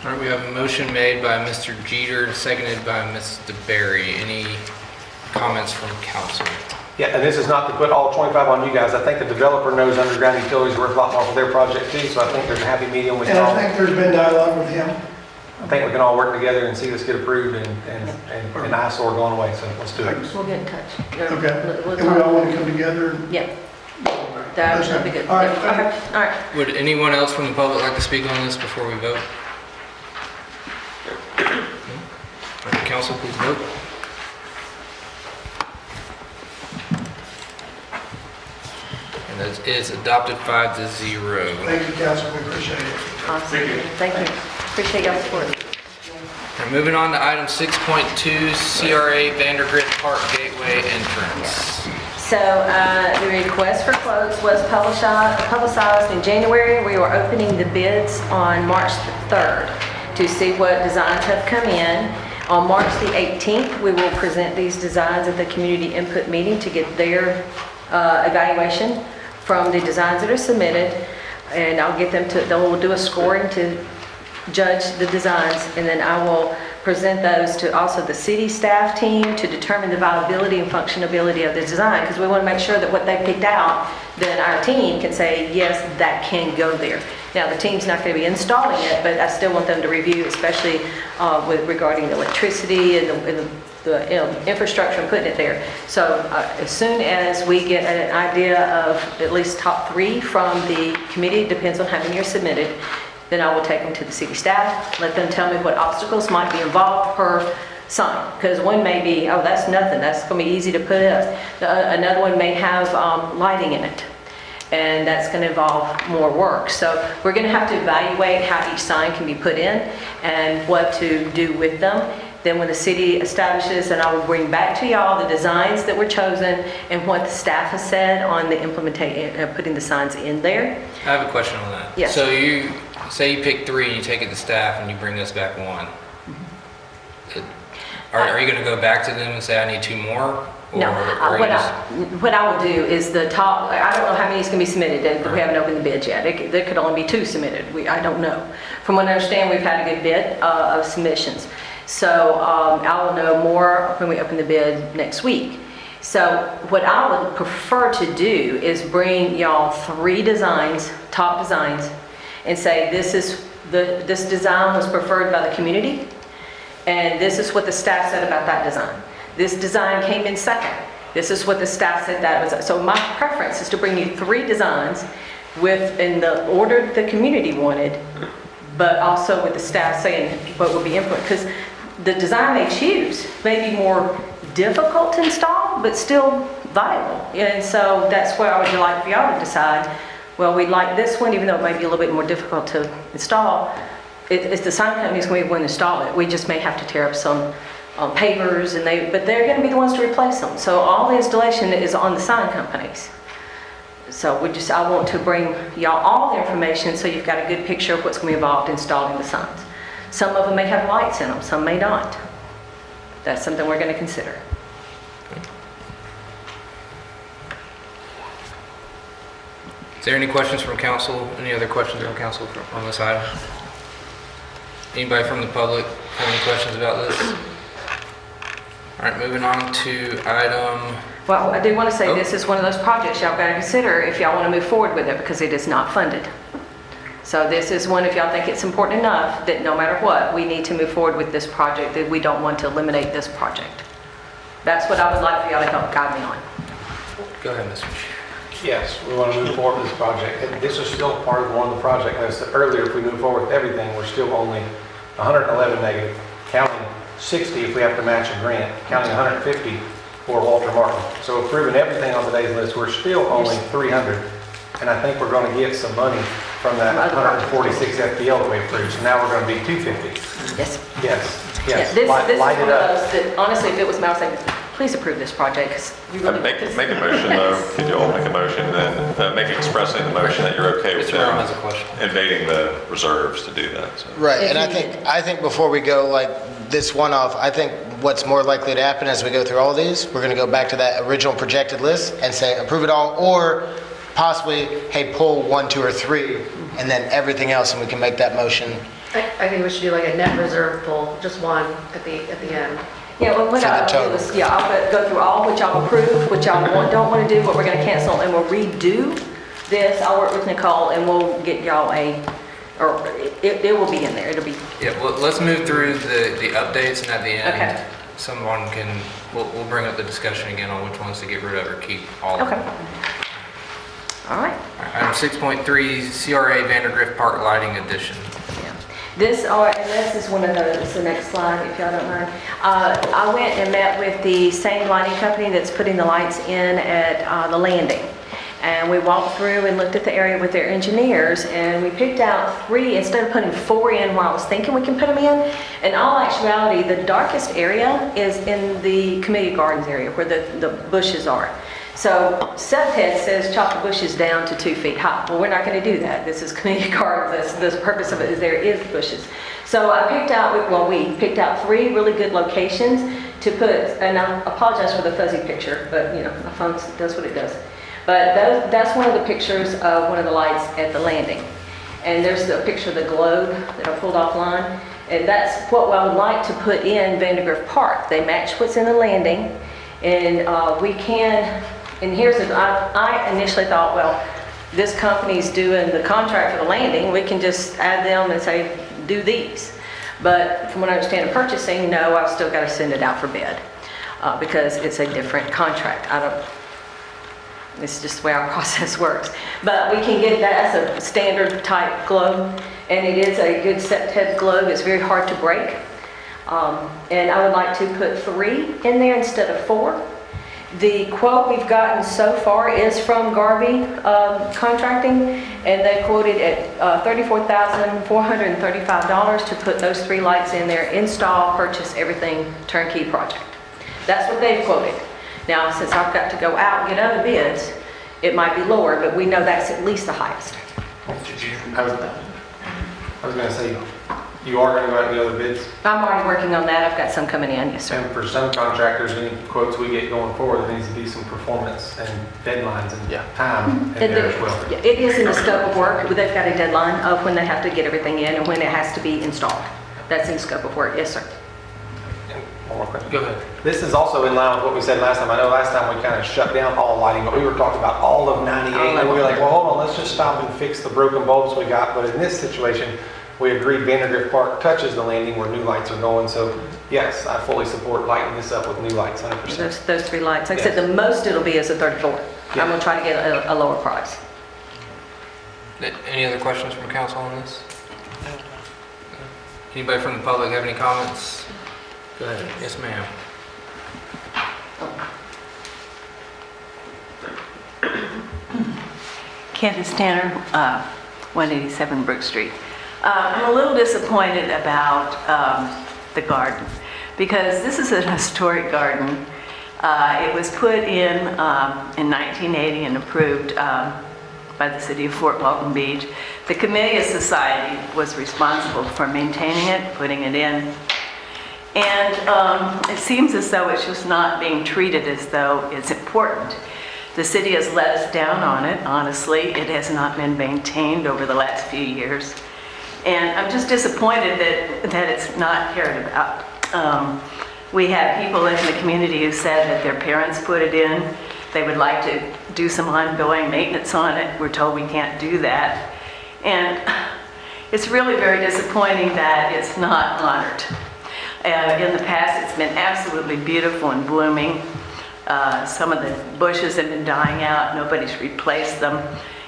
All right, we have a motion made by Mr. Jeter, seconded by Mr. Berry. Any comments from council? Yeah, and this is not to put all 25 on you guys. I think the developer knows underground utilities are worth a lot more for their project too, so I think there's a happy medium with And y'all. I think there's been dialogue with him. I think we can all work together and see this get approved and eyesore going away, so let's do it. We'll get in touch. Okay, We'll and we all talk. want to come together. Yeah. That'd be good. All right, Okay, all right. Would anyone else from the public like to speak on this before we vote? No? All right, council, please vote. And that is adopted 5-0. Thank you, council, we appreciate it. Awesome. Thank you. Appreciate y'all's support. Moving on to item 6.2, CRA Vandergrift Park Gateway entrance. So the request for quotes was publicized in January. We were opening the bids on March the 3rd to see what designs have come in. On March the 18th, we will present these designs at the community input meeting to get their evaluation from the designs that are submitted. And I'll get them to, they'll do a scoring to judge the designs, and then I will present those to also the city staff team to determine the viability and functionability of the design, because we want to make sure that what they picked out, then our team can say, yes, that can go there. Now, the team's not going to be installing it, but I still want them to review, especially with regarding the electricity and the infrastructure and putting it there. So as soon as we get an idea of at least top 3 from the committee, it depends on how many are submitted, then I will take them to the city staff, let them tell me what obstacles might be involved per sign. Because one may be, oh, that's nothing, that's going to be easy to put up. Another one may have lighting in it, and that's going to involve more work. So we're going to have to evaluate how each sign can be put in and what to do with them. Then when the city establishes, then I will bring back to y'all the designs that were chosen and what the staff has said on the implementation, putting the signs in there. I have a question on that. Yes. So you say you pick 3 and you take it to staff and you bring us back 1. Are you going to go back to them and say, I need 2 more? Or, No, or what I will do is the top, I don't know how many is going to be submitted. We haven't opened the bids yet. There could only be 2 submitted. I don't know. From what I understand, we've had a good bit of submissions. So I will know more when we open the bid next week. So what I would prefer to do is bring y'all 3 designs, top designs, and say this design was preferred by the community, and this is what the staff said about that design. This design came in second. This is what the staff said that was. So my preference is to bring you 3 designs in the order the community wanted, but also with the staff saying what would be input. Because the design they choose may be more difficult to install, but still viable. And so that's where I would like for y'all to decide, well, we like this one, even though it might be a little bit more difficult to install. It's the sign company's going to be the one to install it. We just may have to tear up some pavers, but they're going to be the ones to replace them. So all the installation is on the sign companies. So I want to bring y'all all the information so you've got a good picture of what's going to be involved in installing the signs. Some of them may have lights in them, some may not. That's something we're going to consider. Is there any questions from council? Any other questions from council on this item? Anybody from the public have any questions about this? All right, moving on to item... Well, I do want to say this is one of those projects y'all got to consider if y'all want to move forward with it, because it is not funded. So this is one, if y'all think it's important enough that no matter what, we need to move forward with this project, that we don't want to eliminate this project. That's what I would like for y'all to help guide me on. Go ahead, Mr. Yes, we want to move forward with this project. And this is still part of one of the project. As I said earlier, if we move forward with everything, we're still only 111 negative, counting 60 if we have to match a grant, counting 150 for Walter Martin. So approving everything on today's list, we're still only 300. And I think we're going to get some money from that 146 FPL that we approved. So now we're going to be 250. Yes. Yes. Yeah, Yes. this is one Light of it up. those that, honestly, if it was me, I would say, please approve this project, because we really Make a motion though, could you all make a motion then, make expressing the motion that you're okay with Mr. Brown has a them question. invading the reserves to do that, so. Right, and I think before we go like this one off, I think what's more likely to happen as we go through all of these, we're going to go back to that original projected list and say approve it all, or possibly, hey, pull 1, 2, or 3, and then everything else, and we can make that motion. I think we should do like a net reserve pull, just 1 at the end. Yeah, well, what For the I'll do total. is, I'll go through all what y'all approve, what y'all don't want to do, what we're going to cancel, and we'll redo this. I'll work with Nicole, and we'll get y'all it will be in there. It'll be. Yeah, well, let's move through the updates, and at the end, Okay. someone we'll bring up the discussion again on which ones to get rid of or keep all of Okay. them. All right. Item 6.3, CRA Vandergrift Park Lighting Addition. Yeah. This is one of those, the next slide, if y'all don't mind. I went and met with the same lighting company that's putting the lights in at the landing. And we walked through and looked at the area with their engineers, and we picked out 3 instead of putting 4 in where I was thinking we can put them in. In all actuality, the darkest area is in the community gardens area where the bushes are. So subhead says chop the bushes down to 2 feet high. Well, we're not going to do that. This is community gardens. The purpose of it is there is bushes. So I picked out, well, we picked out 3 really good locations to put, and I apologize for the fuzzy picture, but you know, my phone does what it does. But that's one of the pictures of one of the lights at the landing. And there's the picture of the globe that I pulled offline. And that's what I would like to put in Vandergrift Park. They match what's in the landing. And we can, and here's, I initially thought, well, this company's doing the contract for the landing. We can just add them and say, do these. But from what I understand of purchasing, no, I've still got to send it out for bid because it's a different contract. It's just the way our process works. But we can get that as a standard type globe, and it is a good set head globe. It's very hard to break. And I would like to put 3 in there instead of 4. The quote we've gotten so far is from Garvey Contracting, and they quoted at $34,435 to put those 3 lights in there, install, purchase, everything, turnkey project. That's what they've quoted. Now, since I've got to go out and get other bids, it might be lower, but we know that's at least the highest. I was going to say, you are going to go out and get other bids? I'm already working on that. I've got some coming in, yes, sir. And for some contractors, any quotes we get going forward, there needs to be some performance and deadlines and time in there as well. It is in the scope of work. They've got a deadline of when they have to get everything in and when it has to be installed. That's in the scope of work, yes, sir. One more question. Go ahead. This is also in line with what we said last time. I know last time we kind of shut down all lighting, but we were talking about all of 98. And we were like, well, hold on, let's just stop and fix the broken bulbs we got. But in this situation, we agreed Vandergrift Park touches the landing where new lights are going. So yes, I fully support lighting this up with new lights, 100%. Those 3 lights. Like I said, the most it'll be is a 34. Yeah. I'm going to try to get a lower price. Any other questions from council on this? Anybody from the public have any comments? Go ahead. Yes, ma'am. Candace Tanner, 187 Brook Street. I'm a little disappointed about the garden because this is a historic garden. It was put in 1980 and approved by the city of Fort Walton Beach. The Committee of Society was responsible for maintaining it, putting it in. And it seems as though it's just not being treated as though it's important. The city has let us down on it, honestly. It has not been maintained over the last few years. And I'm just disappointed that it's not cared about. We have people in the community who said that their parents put it in. They would like to do some ongoing maintenance on it. We're told we can't do that. And it's really very disappointing that it's not honored. In the past, it's been absolutely beautiful and blooming. Some of the bushes have been dying out. Nobody's replaced them,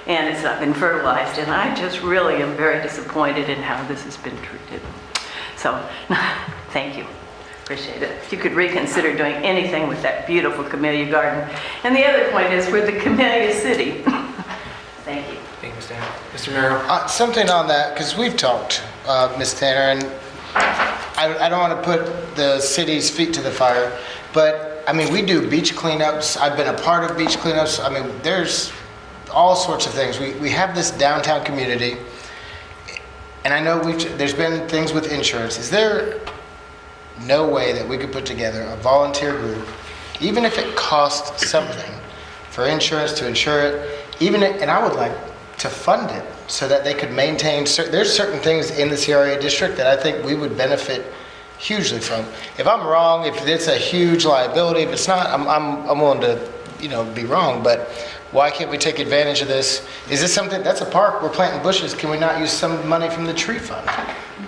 and it's not been fertilized. And I just really am very disappointed in how this has been treated. So, thank you. Appreciate it. If you could reconsider doing anything with that beautiful camellia garden. And the other point is, we're the camellia city. Thank you. Thank you, Mr. Tanner. Mr. Merrill? Something on that, because we've talked, Ms. Tanner, and I don't want to put the city's feet to the fire, but I mean, we do beach cleanups. I've been a part of beach cleanups. I mean, there's all sorts of things. We have this downtown community, and I know there's been things with insurance. Is there no way that we could put together a volunteer group, even if it costs something, for insurance to insure it, and I would like to fund it so that they could maintain, there's certain things in the CRA district that I think we would benefit hugely from. If I'm wrong, if it's a huge liability, if it's not, I'm willing to, be wrong, but why can't we take advantage of this? Is this something, that's a park, we're planting bushes, can we not use some money from the tree fund?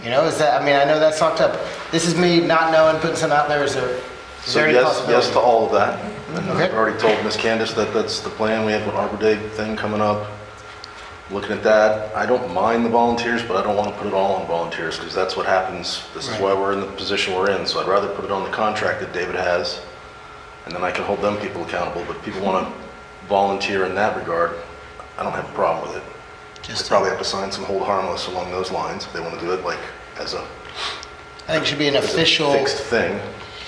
Is that, I know that's locked up. This is me not knowing, putting some out there, is there any possibility? Yes to all of that. And Okay. I've already told Ms. Candace that that's the plan. We have an Arbor Day thing coming up. Looking at that, I don't mind the volunteers, but I don't want to put it all on volunteers because that's what happens. This is why we're in the position we're in. So I'd rather put it on the contract that David has, and then I can hold them people accountable. But people want to volunteer in that regard, I don't have a problem with it. They probably have to sign some hold harmless along those lines if they want to do it like as a I think it should be an as a official. fixed thing.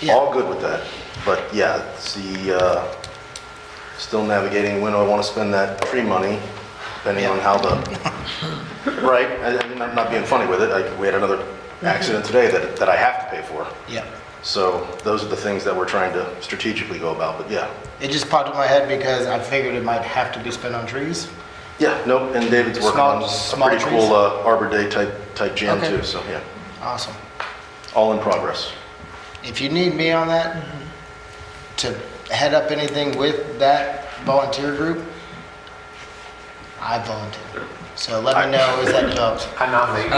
Yeah. All good with that. But yeah, it's the, still navigating when I want to spend that tree money, depending on how the, right? I'm not being funny with it. We had another accident today that I have to pay for. Yeah. So those are the things that we're trying to strategically go about, but yeah. It just popped in my head because I figured it might have to be spent on trees. Yeah, nope, and David's working on a Small pretty trees? cool Arbor Day type jam Okay. too, so yeah, Awesome. all in progress. If you need me on that, to head up anything with that volunteer group, I volunteer. So let me know as that develops. I nominate.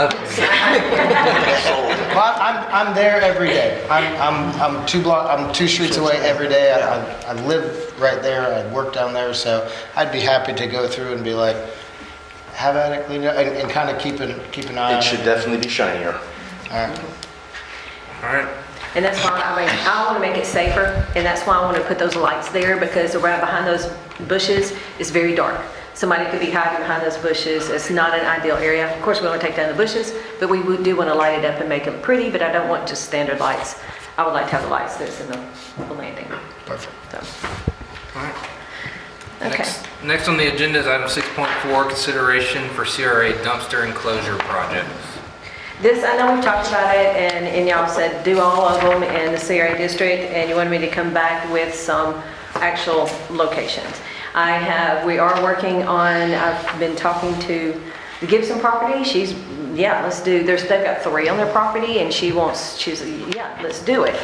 Well, I'm there every day. I'm 2 streets away every day. I live right there. I work down there, so I'd be happy to go through and be like, have at it, clean up, and kind of keep an eye on It should definitely be shinier. All right. All right. And that's why, I mean, I want to make it safer, and that's why I want to put those lights there, because right behind those bushes is very dark. Somebody could be hiding behind those bushes. It's not an ideal area. Of course, we want to take down the bushes, but we do want to light it up and make it pretty, but I don't want just standard lights. I would like to have the lights that's in the landing. Perfect. So, All right. okay. Next on the agenda is item 6.4, consideration for CRA dumpster enclosure projects. This, I know we've talked about it, and y'all said do all of them in the CRA district, and you wanted me to come back with some actual locations. We are working on, I've been talking to the Gibson property. They've got 3 on their property, and she's yeah, let's do it.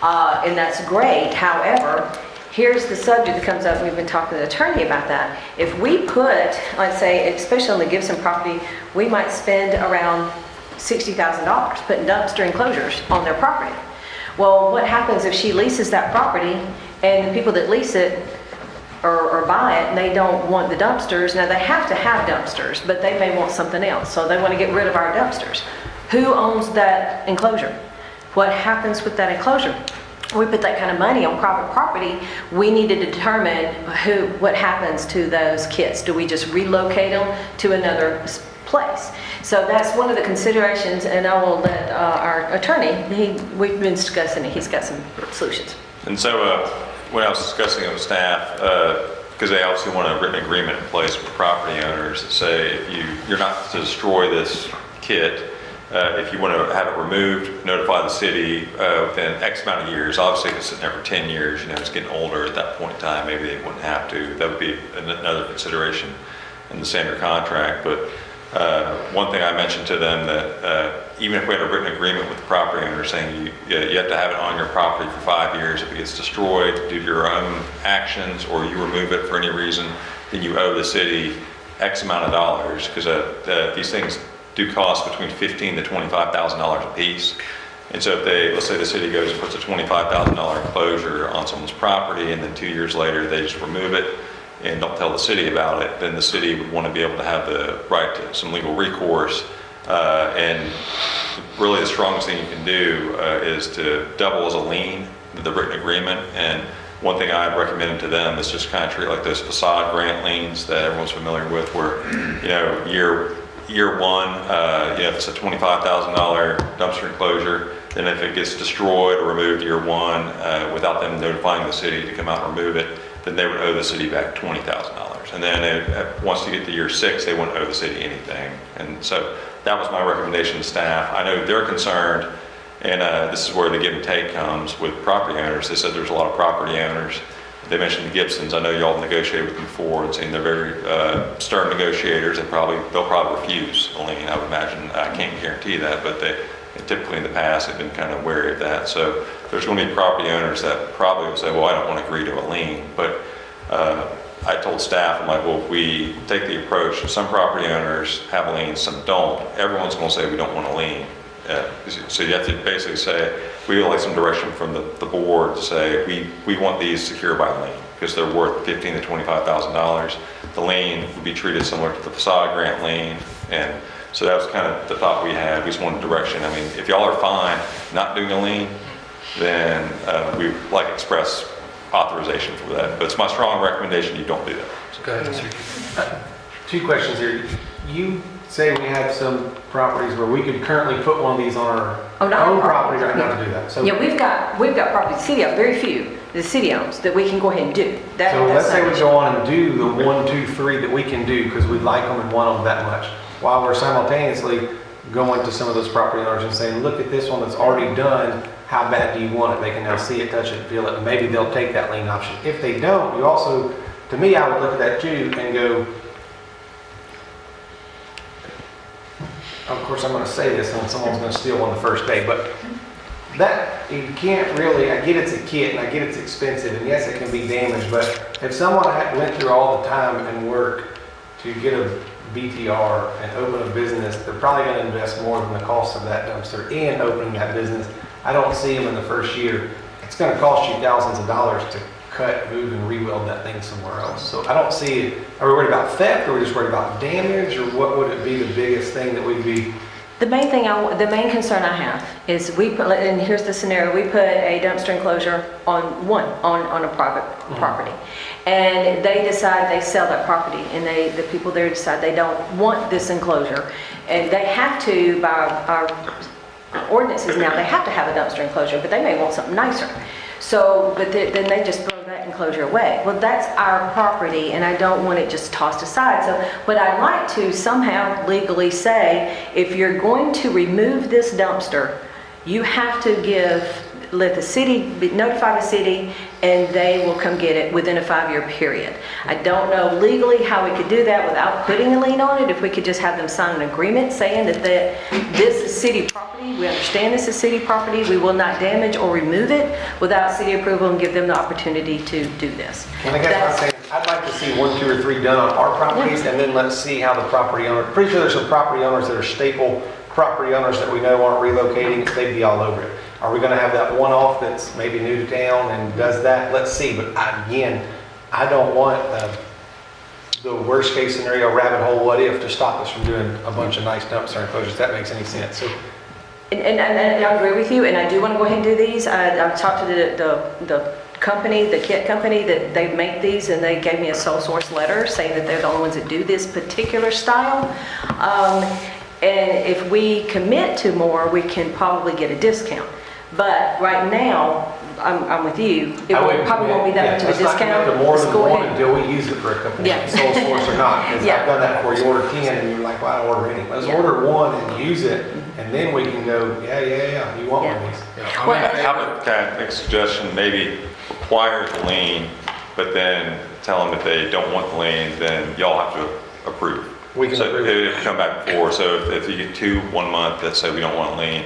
And that's great. However, here's the subject that comes up. We've been talking to the attorney about that. If we put, let's say, especially on the Gibson property, we might spend around $60,000 putting dumpster enclosures on their property. Well, what happens if she leases that property and the people that lease it or buy it, and they don't want the dumpsters? Now, they have to have dumpsters, but they may want something else, so they want to get rid of our dumpsters. Who owns that enclosure? What happens with that enclosure? We put that kind of money on private property, we need to determine what happens to those kits. Do we just relocate them to another place? So that's one of the considerations, and I will let our attorney, we've been discussing it, he's got some solutions. And so when I was discussing it with staff, because they obviously want a written agreement in place with property owners that say if you're not to destroy this kit, if you want to have it removed, notify the city within X amount of years. Obviously, if it's sitting there for 10 years, it's getting older at that point in time, maybe they wouldn't have to. That would be another consideration in the standard contract. But one thing I mentioned to them that even if we had a written agreement with the property owner saying you have to have it on your property for 5 years, if it gets destroyed due to your own actions or you remove it for any reason, then you owe the city X amount of dollars, because these things do cost between $15,000 to $25,000 a piece. And so if let's say the city goes and puts a $25,000 enclosure on someone's property, and then 2 years later they just remove it and don't tell the city about it, then the city would want to be able to have the right to some legal recourse. And really the strongest thing you can do is to double as a lien the written agreement. And one thing I've recommended to them is just kind of treat like those facade grant liens that everyone's familiar with, where year one, if it's a $25,000 dumpster enclosure, then if it gets destroyed or removed year one without them notifying the city to come out and remove it, then they would owe the city back $20,000. And then once you get to year 6, they wouldn't owe the city anything. And so that was my recommendation to staff. I know they're concerned, and this is where the give and take comes with property owners. They said there's a lot of property owners. They mentioned the Gibsons. I know y'all negotiated with them before and seen they're very stern negotiators. They'll probably refuse a lien, I would imagine. I can't guarantee that, but they typically in the past have been kind of wary of that. So there's going to be property owners that probably will say, well, I don't want to agree to a lien. But I told staff, I'm like, well, if we take the approach, some property owners have liens, some don't. Everyone's going to say we don't want a lien. So you have to basically say, we would like some direction from the board to say, we want these secured by lien because they're worth $15,000 to $25,000. The lien would be treated similar to the facade grant lien. And so that was kind of the thought we had. We just wanted direction. I mean, if y'all are fine not doing a lien, then we like express authorization for that. But it's my strong recommendation you don't do that. Go ahead, Mr. Two questions here. You say we have some properties where we could currently put one of these on our Oh, not our own property. property right now to do that. So, Yeah, we've got property, the city, very few, the city owns, that we can go ahead and do. That- so let's that's say not we an go on and do the 1, 2, 3 that we can do because we like them and want them that much, while we're simultaneously going to some of those property owners and saying, look at this one that's already done. How bad do you want it? They can now see it, touch it, feel it, and maybe they'll take that lien option. If they don't, you also, to me, I would look at that too and go, of course, I'm going to say this and someone's going to steal on the first day, but that, you can't really, I get it's a kit and I get it's expensive and yes, it can be damaged, but if someone went through all the time and work to get a BTR and open a business, they're probably going to invest more than the cost of that dumpster in opening that business. I don't see them in the first year. It's going to cost you thousands of dollars to cut, move, and rebuild that thing somewhere else. So I don't see it. Are we worried about theft, or are we just worried about damage, or what would it be the biggest thing that we'd be? The main thing, the main concern I have is we put, and here's the scenario, we put a dumpster enclosure on a private property. And they decide they sell that property and the people there decide they don't want this enclosure. And they have to, by our ordinances now, they have to have a dumpster enclosure, but they may want something nicer. So, but then they just throw that enclosure away. Well, that's our property and I don't want it just tossed aside. So, but I'd like to somehow legally say, if you're going to remove this dumpster, you have to let the city, notify the city, and they will come get it within a 5-year period. I don't know legally how we could do that without putting a lien on it, if we could just have them sign an agreement saying that this is city property, we understand this is city property, we will not damage or remove it without city approval and give them the opportunity to do this. And I guess what I'm saying, I'd like to see 1, 2, or 3 done on our properties, and then let's see how the property owner, pretty sure there's some property owners that are staple property owners that we know aren't relocating, they'd be all over it. Are we going to have that one-off that's maybe new to town and does that? Let's see. But again, I don't want the worst case scenario rabbit hole what if to stop us from doing a bunch of nice dumpster enclosures. If that makes any sense. So, and I agree with you, and I do want to go ahead and do these. I've talked to the company, the kit company, that they make these, and they gave me a sole source letter saying that they're the only ones that do this particular style. And if we commit to more, we can probably get a discount. But right now, I'm with you. It probably won't be that much of a discount. The more Let's than go one ahead. until we use it for a couple of Yeah. years, sole source or not. Because Yeah. I've done that before. You order 10 and you're like, well, I don't order any. Let's Yeah. order one and use it, and then we can go, yeah, you want one of these. Well, How about, can I make a suggestion, maybe require the lien, but then tell them if they don't want the lien, then y'all have to approve. We can So approve. it can come back before, so if you get 2 1 month that say we don't want a lien,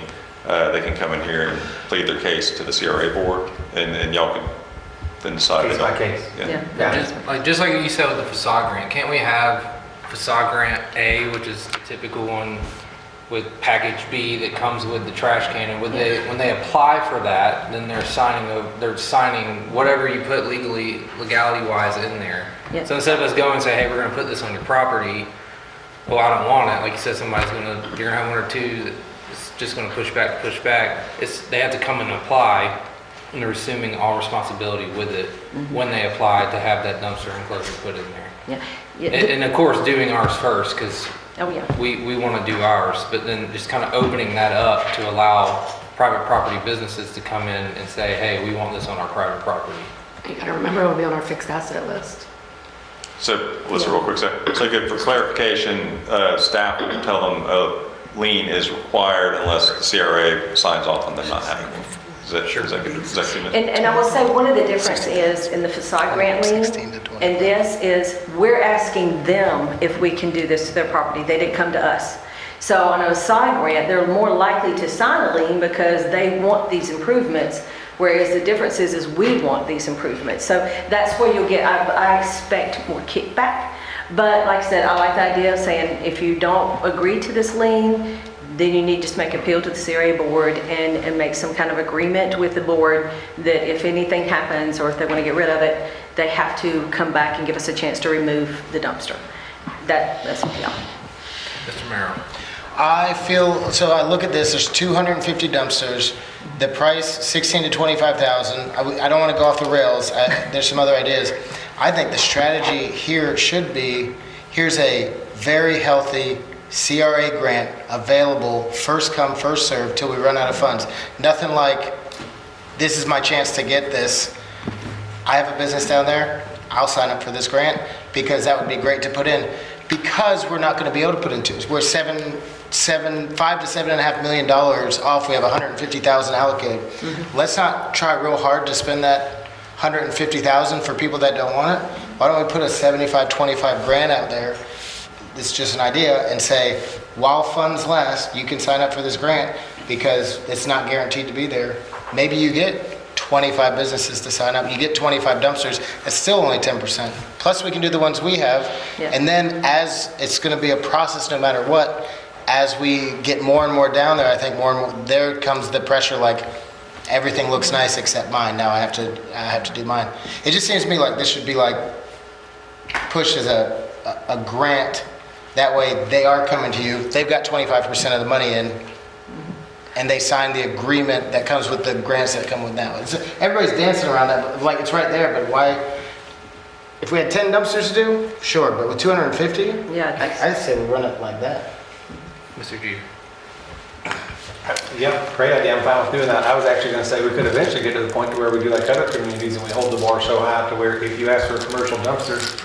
they can come in here and plead their case to the CRA board, and y'all can then decide. Case by case. Yeah. Yeah. Just like you said with the facade grant, can't we have facade grant A, which is the typical one, with package B that comes with the trash can, and when they apply for that, then they're signing whatever you put legality wise in there. Yeah. So instead of us going and say, hey, we're going to put this on your property, well, I don't want it. Like you said, you're going to have 1 or 2 that's just going to push back. They have to come and apply, and they're assuming all responsibility with it when they apply to have that dumpster enclosure put in there. Yeah. And of course, doing ours first, because Oh, yeah. we want to do ours, but then just kind of opening that up to allow private property businesses to come in and say, hey, we want this on our private property. You gotta remember, it'll be on our fixed asset list. So, listen real quick, so good, for clarification, staff will tell them a lien is required unless the CRA signs off on them not having one. Is that good? Is that good? And I will say, one of the differences is in the facade grant lien, and this is, we're asking them if we can do this to their property. They didn't come to us. So on a facade grant, they're more likely to sign a lien because they want these improvements, whereas the difference is we want these improvements. So that's where you'll get, I expect more kickback. But like I said, I like the idea of saying, if you don't agree to this lien, then you need to just make appeal to the CRA board and make some kind of agreement with the board that if anything happens or if they want to get rid of it, they have to come back and give us a chance to remove the dumpster. That's yeah. Mr. Merrill. I feel, so I look at this, there's 250 dumpsters. The price, 16 to 25,000. I don't want to go off the rails. There's some other ideas. I think the strategy here should be, here's a very healthy CRA grant available, first come, first served, till we run out of funds. Nothing like, this is my chance to get this. I have a business down there. I'll sign up for this grant because that would be great to put in. Because we're not going to be able to put in two. We're $5 to $7.5 million off. We have 150,000 allocated. Let's not try real hard to spend that 150,000 for people that don't want it. Why don't we put a 75-25 grant out there? It's just an idea, and say, while funds last, you can sign up for this grant because it's not guaranteed to be there. Maybe you get 25 businesses to sign up. You get 25 dumpsters. It's still only 10%. Plus, we can do the ones we have. Yeah. And then as it's going to be a process no matter what, as we get more and more down there, I think more and more, there comes the pressure like, everything looks nice except mine. Now I have to do mine. It just seems to me like this should be like pushed as a grant. That way they are coming to you. They've got 25% of the money in, and they sign the agreement that comes with the grants that come with that. Everybody's dancing around that, but like it's right there, but why? If we had 10 dumpsters to do, sure, but with 250? Yeah, I'd say we run it like that. Mr. G. Yep, great idea, I'm fine with doing that. I was actually gonna say we could eventually get to the point to where we do like other communities and we hold the bar so high to where if you ask for a commercial dumpster,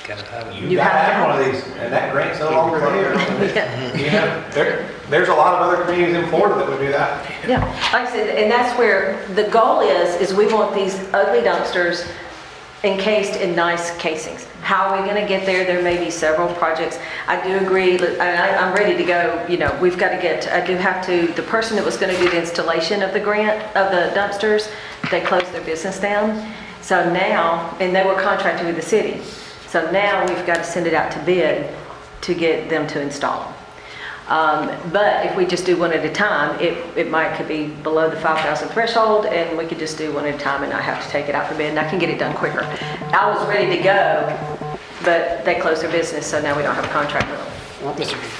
Gotta have it. you gotta have one of these, and that grant's no longer there. You know, there's a lot of other communities in Florida that would do that. Yeah, like I said, and that's where the goal is we want these ugly dumpsters encased in nice casings. How are we gonna get there? There may be several projects. I do agree, I'm ready to go, you know, we've gotta I do have to, the person that was gonna do the installation of the grant, of the dumpsters, they closed their business down. So now, and they were contracted with the city. So now we've got to send it out to bid to get them to install them. But if we just do one at a time, could be below the 5,000 threshold, and we could just do one at a time and not have to take it out for bid, and I can get it done quicker. I was ready to go, but they closed their business, so now we don't have a contract with them.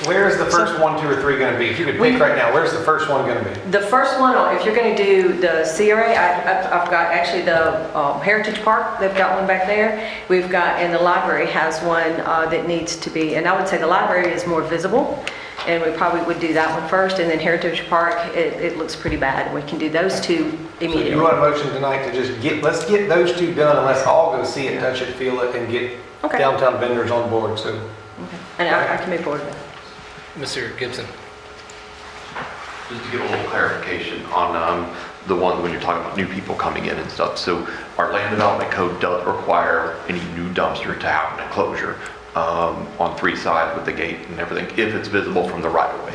Where's the first 1, 2, or 3 gonna be? If you could pick right now, where's the first one gonna be? The first one, if you're going to do the CRA, I've got actually the Heritage Park, they've got one back there. We've got, and the library has one that needs to be, and I would say the library is more visible, and we probably would do that one first, and then Heritage Park, it looks pretty bad. We can do those two So immediately. you want a motion tonight to just let's get those 2 done, and let's all go see it, touch it, feel it, and get Okay. downtown vendors on board, so. Okay. And I can move forward with that. Mr. Gibson. Just to get a little clarification on the one when you're talking about new people coming in and stuff. So our land development code does require any new dumpster to have an enclosure on 3 sides with the gate and everything, if it's visible from the right of way.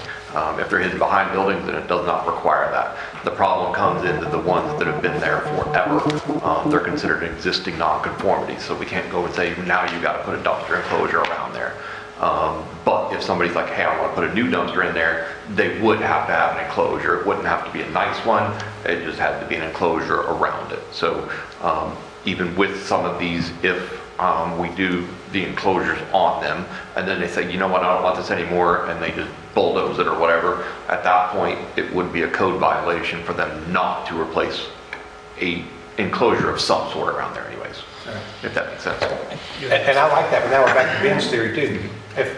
If they're hidden behind buildings, then it does not require that. The problem comes into the ones that have been there forever. They're considered existing nonconformities, so we can't go and say, now you got to put a dumpster enclosure around there. But if somebody's like, hey, I want to put a new dumpster in there, they would have to have an enclosure. It wouldn't have to be a nice one. It just had to be an enclosure around it. So even with some of these, if we do the enclosures on them, and then they say, you know what, I don't want this anymore, and they just bulldoze it or whatever, at that point, it would be a code violation for them not to replace a enclosure of some sort around there anyways, if that makes sense. And I like that, but now we're back to Ben's theory too. If,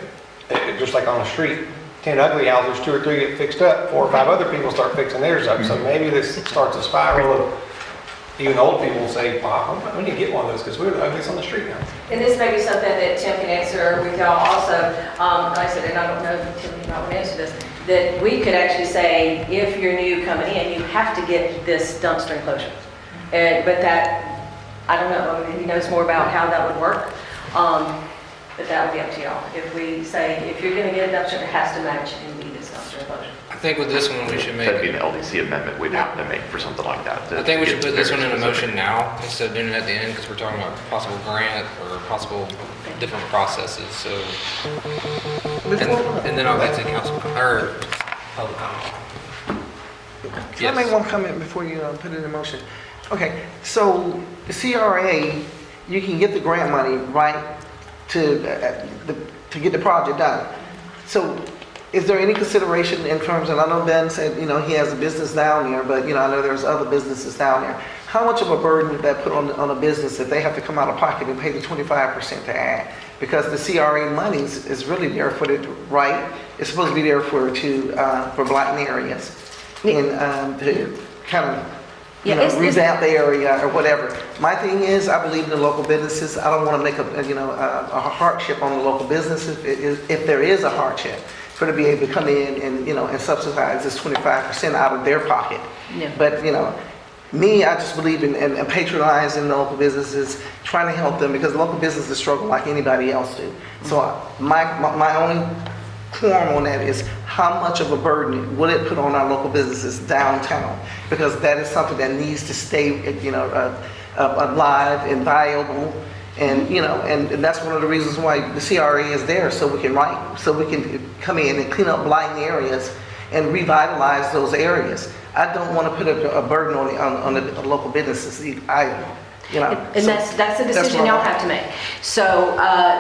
just like on the street, 10 ugly houses, 2 or 3 get fixed up, 4 or 5 other people start fixing theirs up. So maybe this starts a spiral of even old people say, wow, we need to get one of those because we're the ugliest on the street now. And this may be something that Tim can answer with y'all also. Like I said, and I don't know if Tim might want to answer this, that we could actually say, if you're new coming in, you have to get this dumpster enclosure. But that, I don't know, he knows more about how that would work. But that would be up to y'all. If we say, if you're gonna get a dumpster, it has to match and be this dumpster enclosure. I think with this one, we should make, That'd be an LDC amendment we'd have to make for something like that. I think we should put this one in a motion now instead of doing it at the end, because we're talking about possible grant or possible different processes, so. And then I'll get to council, or public comment. Can I make one comment before you put it in motion? Okay, so the CRA, you can get the grant money, right, to get the project done. So is there any consideration in terms, and I know Ben said, you know, he has a business down there, but, you know, I know there's other businesses down there. How much of a burden would that put on a business if they have to come out of pocket and pay the 25% to add? Because the CRA money is really there for the, right? It's supposed to be there for blighting areas and to kind of, you know, revamp the area or whatever. My thing is, I believe in the local businesses. I don't want to make a hardship on the local businesses if there is a hardship for to be able to come in and, you know, and subsidize this 25% out of their pocket. Yeah. But, you know, me, I just believe in patronizing the local businesses, trying to help them because local businesses struggle like anybody else do. So my only quorum on that is how much of a burden will it put on our local businesses downtown? Because that is something that needs to stay, you know, alive and viable. And, you know, and that's one of the reasons why the CRA is there, so we can come in and clean up blighting areas and revitalize those areas. I don't want to put a burden on the local businesses either. You know, and that's the decision y'all have to make. So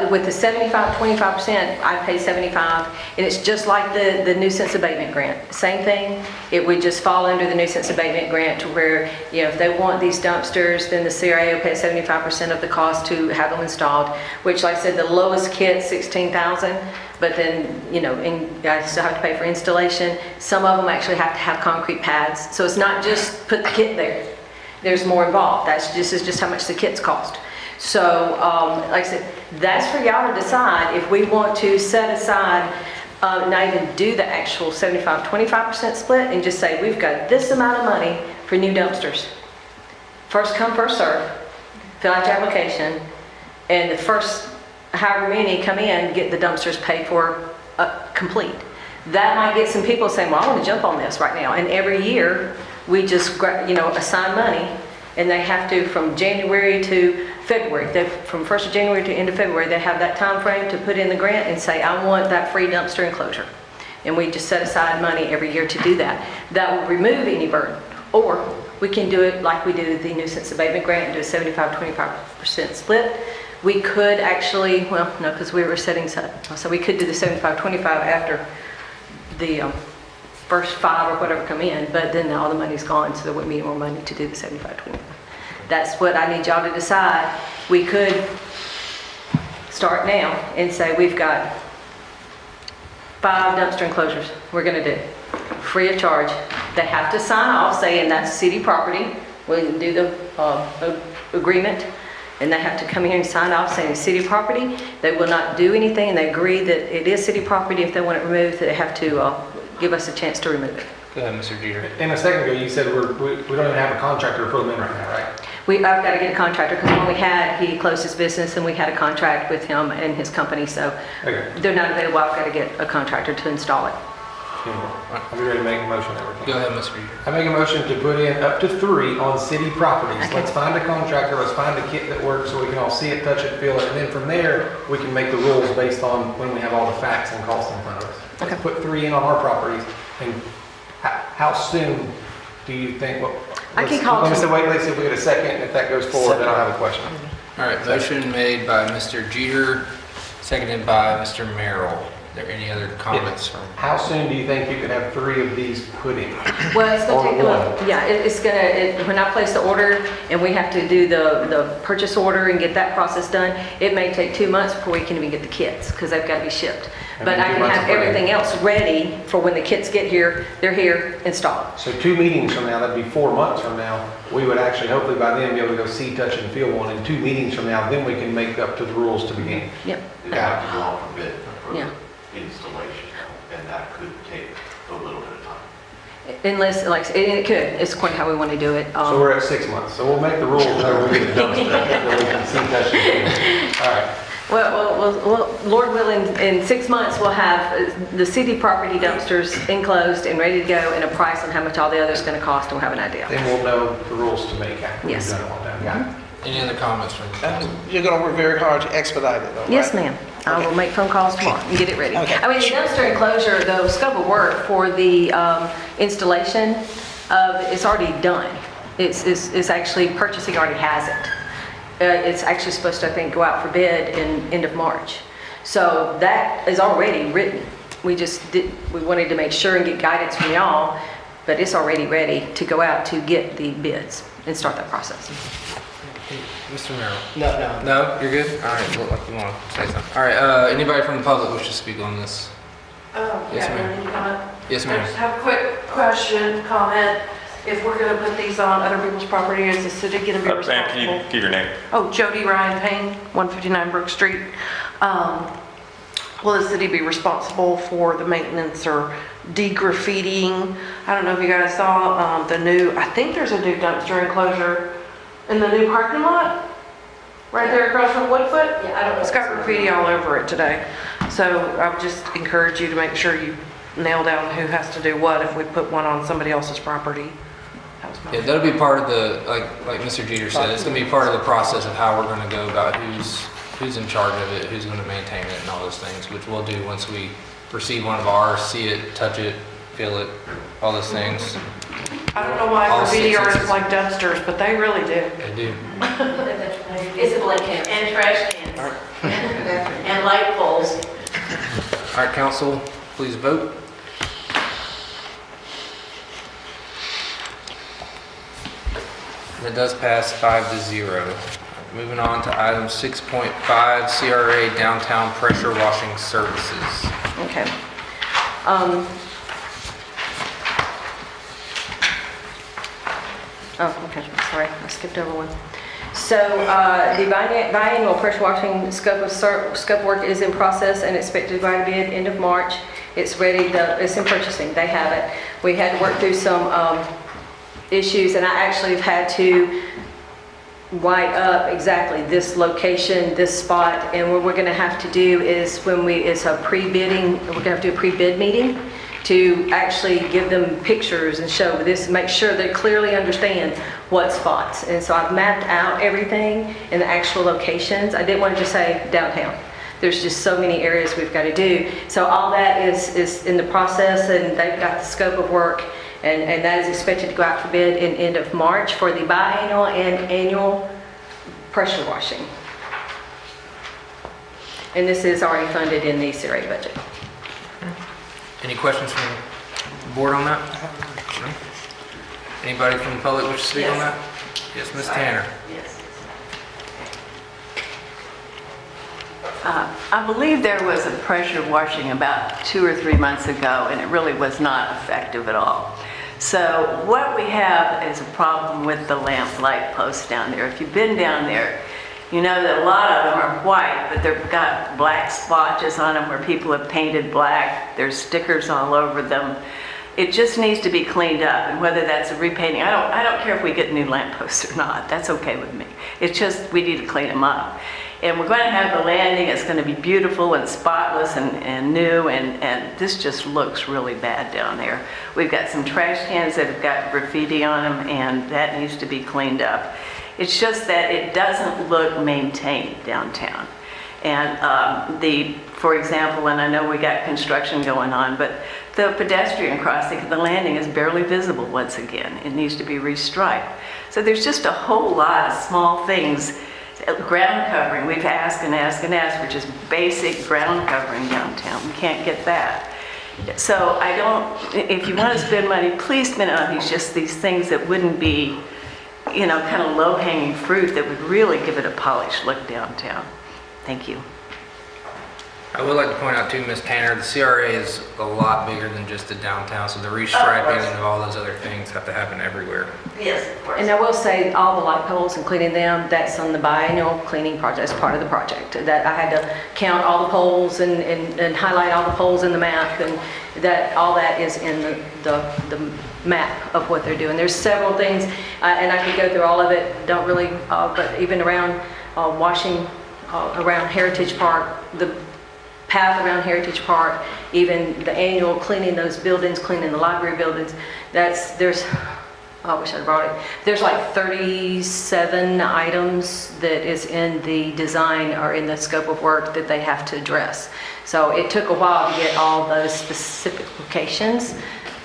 with the 25%, I pay 75, and it's just like the nuisance abatement grant. Same thing. It would just fall under the nuisance abatement grant to where, you know, if they want these dumpsters, then the CRA will pay 75% of the cost to have them installed. Which, like I said, the lowest kit $16,000. But then, you know, and I still have to pay for installation. Some of them actually have to have concrete pads. So it's not just put the kit there. There's more involved. This is just how much the kits cost. So, like I said, that's for y'all to decide if we want to set aside, not even do the actual 75-25% split and just say, we've got this amount of money for new dumpsters. First come, first serve. Fill out your application. And the first however many come in, get the dumpsters paid for complete. That might get some people saying, well, I want to jump on this right now. And every year, we just, you know, assign money, and they have to, from January to February, from 1st of January to end of February, they have that time frame to put in the grant and say, I want that free dumpster enclosure. And we just set aside money every year to do that. That will remove any burden. Or we can do it like we do the nuisance abatement grant and do a 75-25% split. We could actually, well, no, because we were setting, so we could do the 75-25 after the first 5 or whatever come in, but then all the money's gone, so there wouldn't be any more money to do the 75-25. That's what I need y'all to decide. We could start now and say we've got 5 dumpster enclosures we're going to do, free of charge. They have to sign off saying that's city property. We can do the agreement. And they have to come here and sign off saying it's city property. They will not do anything, and they agree that it is city property. If they want it removed, they have to give us a chance to remove it. Go ahead, Mr. Jeter. And a second ago, you said we don't even have a contractor to put them in right now, right? I've got to get a contractor because when he closed his business and we had a contract with him and his company, so they're not available. I've got to get a contractor to install it. Are we ready to make a motion? Go ahead, Mr. Jeter. I make a motion to put in up to 3 on city properties. Okay. Let's find a contractor, let's find a kit that works so we can all see it, touch it, feel it, and then from there, we can make the rules based on when we have all the facts and costs in front of us. Let's Okay. put 3 in on our properties, and how soon do you think, I can call let's them. let's see if we get a second, and if that goes forward, then I'll have a question. All right, motion made by Mr. Jeter, seconded by Mr. Merrill. Are there any other comments from? How soon do you think you could have 3 of these put in? Well, it's going to take a Or little, one. yeah, it's going to, when I place the order and we have to do the purchase order and get that process done, it may take 2 months before we can even get the kits because they've got to be shipped. But I can have everything else ready for when the kits get here, they're here, installed. So 2 meetings from now, that'd be 4 months from now, we would actually, hopefully by then, be able to go see, touch, and feel one. And 2 meetings from now, then we can make up to the rules to begin. Yep. You have to go out for bid for Yeah. installation, and that could take a little bit of time. Unless, like, it could, it's according to how we want to do it. So we're at 6 months, so we'll make the rules whenever we get the dumpster, that we can see, touch, and feel. All right. Well, Lord willing, in 6 months, we'll have the city property dumpsters enclosed and ready to go and a price on how much all the other's going to cost, and we'll have an idea. Then we'll know the rules to make after we've Yes. done it all done. Any other comments from? You're going to work very hard to expedite it, though, right? Yes, ma'am. I will make phone calls tomorrow and get it ready. Okay. I mean, the dumpster enclosure, the scope of work for the installation, it's already done. It's actually, purchasing already has it. It's actually supposed to, I think, go out for bid in end of March. So that is already written. we wanted to make sure and get guidance from y'all, but it's already ready to go out to get the bids and start that process. Mr. Merrill? No. No, you're good? All right, look like you want to say something. All right, anybody from the public wish to speak on this? Yes, ma'am. Yes, I ma'am. just have a quick question, comment. If we're gonna put these on other people's property, is the city gonna be Ma'am, responsible? can you give your name? Oh, Jody Ryan Payne, 159 Brook Street. Will the city be responsible for the maintenance or de-graffitiing? I don't know if you guys saw the new, I think there's a new dumpster enclosure in the new parking lot, right there across from Woodfoot. Yeah, I don't know. It's got graffiti all over it today. So I would just encourage you to make sure you nail down who has to do what if we put one on somebody else's property. That was my- Yeah, that'll be part of the, like Mr. Jeter said, it's gonna be part of the process of how we're gonna go about who's in charge of it, who's gonna maintain it and all those things, which we'll do once we receive one of ours, see it, touch it, feel it, all those things. I don't know why All graffiti 6 artists inches. like dumpsters, but they really do. They do. It's a blanket. And trash cans. And light poles. All right, council, please vote. That does pass 5-0. Moving on to item 6.5, CRA downtown pressure washing services. Okay. Oh, okay, sorry, I skipped over one. So the biannual pressure washing scope work is in process and expected to go out to bid end of March. It's ready, it's in purchasing, they have it. We had to work through some issues, and I actually have had to write up exactly this location, this spot, and what we're gonna have to do is it's a pre-bidding, we're gonna have to do a pre-bid meeting to actually give them pictures and show this, make sure they clearly understand what spots. And so I've mapped out everything in the actual locations. I didn't want to just say downtown. There's just so many areas we've got to do. So all that is in the process, and they've got the scope of work, and that is expected to go out for bid in end of March for the biannual and annual pressure washing. And this is already funded in the CRA budget. Any questions from the board on that? No? Anybody from the public wish to speak on that? Yes, Ms. Tanner. Yes. I believe there was a pressure washing about 2 or 3 months ago, and it really was not effective at all. So what we have is a problem with the lamp light posts down there. If you've been down there, you know that a lot of them are white, but they've got black splotches on them where people have painted black. There's stickers all over them. It just needs to be cleaned up, and whether that's a repainting, I don't care if we get new lampposts or not. That's okay with me. It's just we need to clean them up. And we're going to have the landing. It's going to be beautiful and spotless and new, and this just looks really bad down there. We've got some trash cans that have got graffiti on them, and that needs to be cleaned up. It's just that it doesn't look maintained downtown. And for example, and I know we got construction going on, but the pedestrian crossing at the landing is barely visible once again. It needs to be restriped. So there's just a whole lot of small things. Ground covering, we've asked and asked and asked for just basic ground covering downtown. We can't get that. So if you want to spend money, please spend it on these things that wouldn't be, kind of low-hanging fruit that would really give it a polished look downtown. Thank you. I would like to point out too, Ms. Tanner, the CRA is a lot bigger than just the downtown, so the restriping and all those other things have to happen everywhere. Yes, of course. And I will say, all the light poles, including them, that's on the biannual cleaning project, as part of the project. That I had to count all the poles and highlight all the poles in the map, and all that is in the map of what they're doing. There's several things, and I could go through all of it, don't really, but even around washing, around Heritage Park, the path around Heritage Park, even the annual cleaning those buildings, cleaning the library buildings, I wish I'd brought it. There's like 37 items that is in the design or in the scope of work that they have to address. So it took a while to get all those specific locations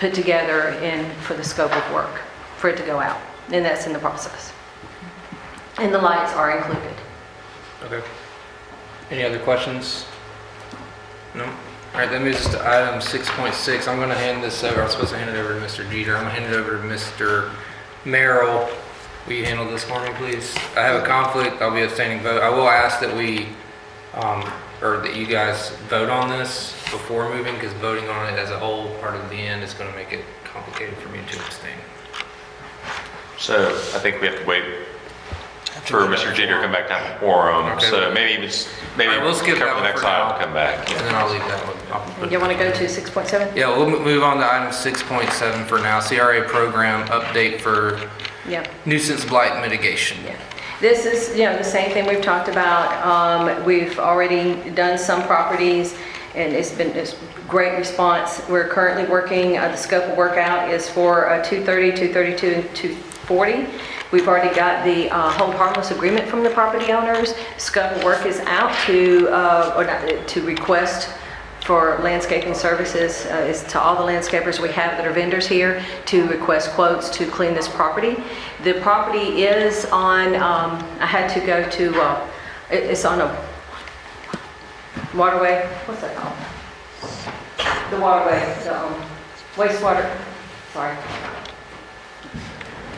put together for the scope of work, for it to go out. And that's in the process. And the lights are included. Okay. Any other questions? No? All right, that moves us to item 6.6. I'm gonna hand this over, I'm supposed to hand it over to Mr. Jeter. I'm gonna hand it over to Mr. Merrill. Will you handle this for me, please? I have a conflict, I'll be abstaining vote. I will ask that we, or that you guys vote on this before moving, because voting on it as a whole part of the end is gonna make it complicated for me to abstain. So I think we have to wait for Mr. Jeter to come back down to quorum. Okay. So maybe All right, we'll skip cover that the one next for now. item, come back. And then I'll leave that one. You want to go to 6.7? Yeah, we'll move on to item 6.7 for now. CRA program update for Yeah. nuisance blight mitigation. Yeah. This is, the same thing we've talked about. We've already done some properties, and it's great response. We're currently working, the scope of work out is for 230, 232, and 240. We've already got the hold harmless agreement from the property owners. Scope of work is out to request for landscaping services, is to all the landscapers we have that are vendors here, to request quotes to clean this property. The property is on, I had to go to, it's on a waterway, what's that called? The waterway, the wastewater, sorry.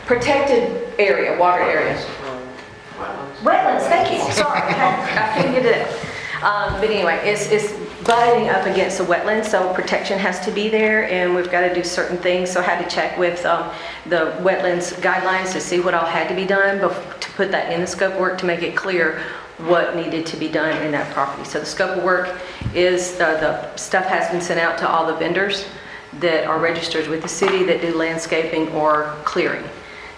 Protected area, water area. Wetlands, thank you, sorry, I couldn't get it out. But anyway, it's butting up against the wetlands, so protection has to be there, and we've got to do certain things. So I had to check with the wetlands guidelines to see what all had to be done to put that in the scope of work to make it clear what needed to be done in that property. So the scope of work is, the stuff has been sent out to all the vendors that are registered with the city that do landscaping or clearing.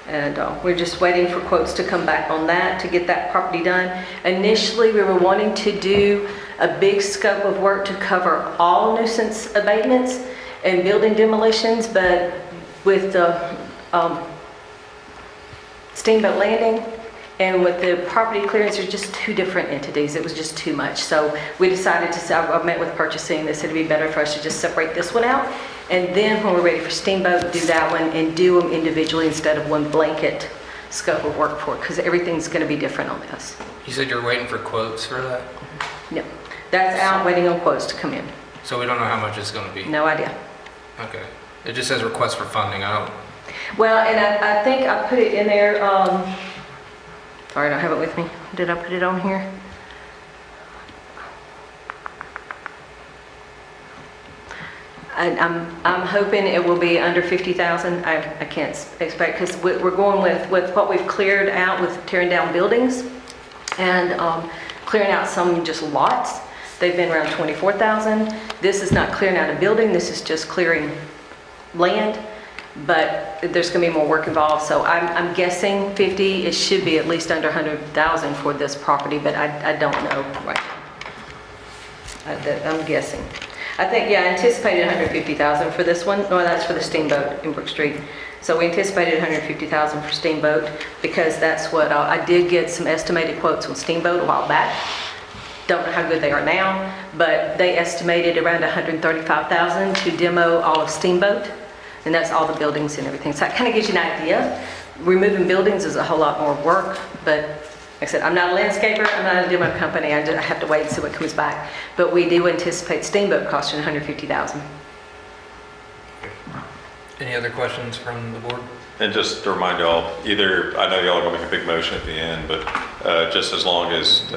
And we're just waiting for quotes to come back on that to get that property done. Initially, we were wanting to do a big scope of work to cover all nuisance abatements and building demolitions, but with the Steamboat Landing and with the property clearance, there's just two different entities. It was just too much. So we decided to, I met with purchasing, they said it'd be better for us to just separate this one out. And then when we're ready for Steamboat, do that one and do them individually instead of one blanket scope of work for it, because everything's going to be different on this. You said you're waiting for quotes for that? No, that's out waiting on quotes to come in. So we don't know how much it's going to be? No idea. Okay. It just says request for funding. I don't... Well, and I think I put it in there, sorry, I don't have it with me. Did I put it on here? I'm hoping it will be under 50,000. I can't expect, because we're going with what we've cleared out with tearing down buildings and clearing out some just lots. They've been around 24,000. This is not clearing out a building. This is just clearing land, but there's going to be more work involved. So I'm guessing 50. It should be at least under 100,000 for this property, but I don't know right now. I'm guessing. I think, yeah, I anticipated 150,000 for this one. No, that's for the Steamboat in Brook Street. So we anticipated 150,000 for Steamboat because that's what I did get some estimated quotes on Steamboat a while back. Don't know how good they are now, but they estimated around 135,000 to demo all of Steamboat, and that's all the buildings and everything. So that kind of gives you an idea. Removing buildings is a whole lot more work, but like I said, I'm not a landscaper, I'm not a demo company, I have to wait and see what comes back. But we do anticipate Steamboat costing 150,000. Any other questions from the board? And just to remind y'all, either, I know y'all are gonna make a big motion at the end, but just as long as,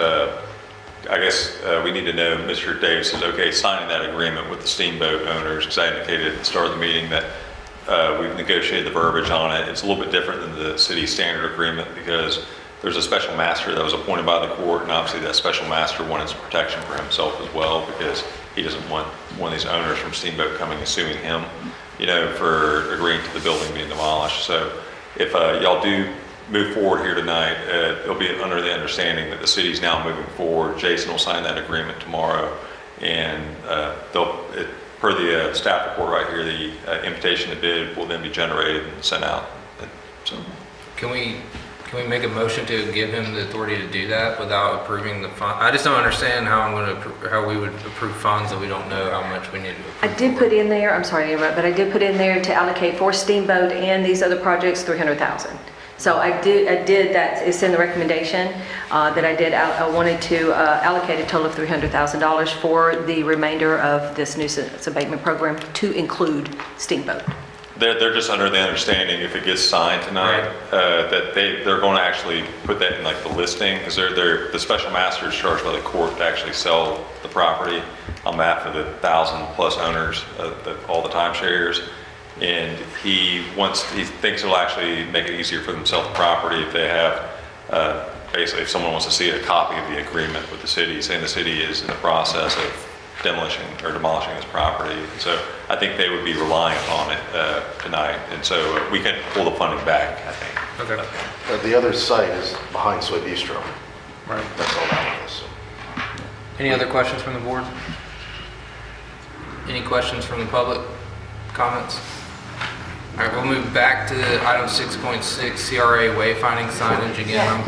I guess we need to know Mr. Davis is okay signing that agreement with the Steamboat owners, because I indicated at the start of the meeting that we've negotiated the verbiage on it. It's a little bit different than the city standard agreement because there's a special master that was appointed by the court, and obviously that special master wanted some protection for himself as well because he doesn't want one of these owners from Steamboat coming and suing him, for agreeing to the building being demolished. So if y'all do move forward here tonight, it'll be under the understanding that the city's now moving forward. Jason will sign that agreement tomorrow, and per the staff report right here, the invitation to bid will then be generated and sent out. So Can we make a motion to give him the authority to do that without approving the fund? I just don't understand how we would approve funds that we don't know how much we need to approve. I did put in there, I'm sorry to interrupt, but I did put in there to allocate for Steamboat and these other projects 300,000. So I did that, it's in the recommendation that I did. I wanted to allocate a total of $300,000 for the remainder of this nuisance abatement program to include Steamboat. They're just under the understanding, if it gets signed tonight, that they're going to actually put that in like the listing, because the special master is charged by the court to actually sell the property on behalf of the 1,000+ owners, all the timeshares. And he thinks it'll actually make it easier for them to sell the property if they have, basically if someone wants to see a copy of the agreement with the city, saying the city is in the process of demolishing this property. So I think they would be relying upon it tonight, and so we can pull the funding back, I think. Okay. The other site is behind Soy Bistro. Right. That's all that is. Any other questions from the board? Any questions from the public? Comments? All right, we'll move back to item 6.6, CRA wayfinding signage again.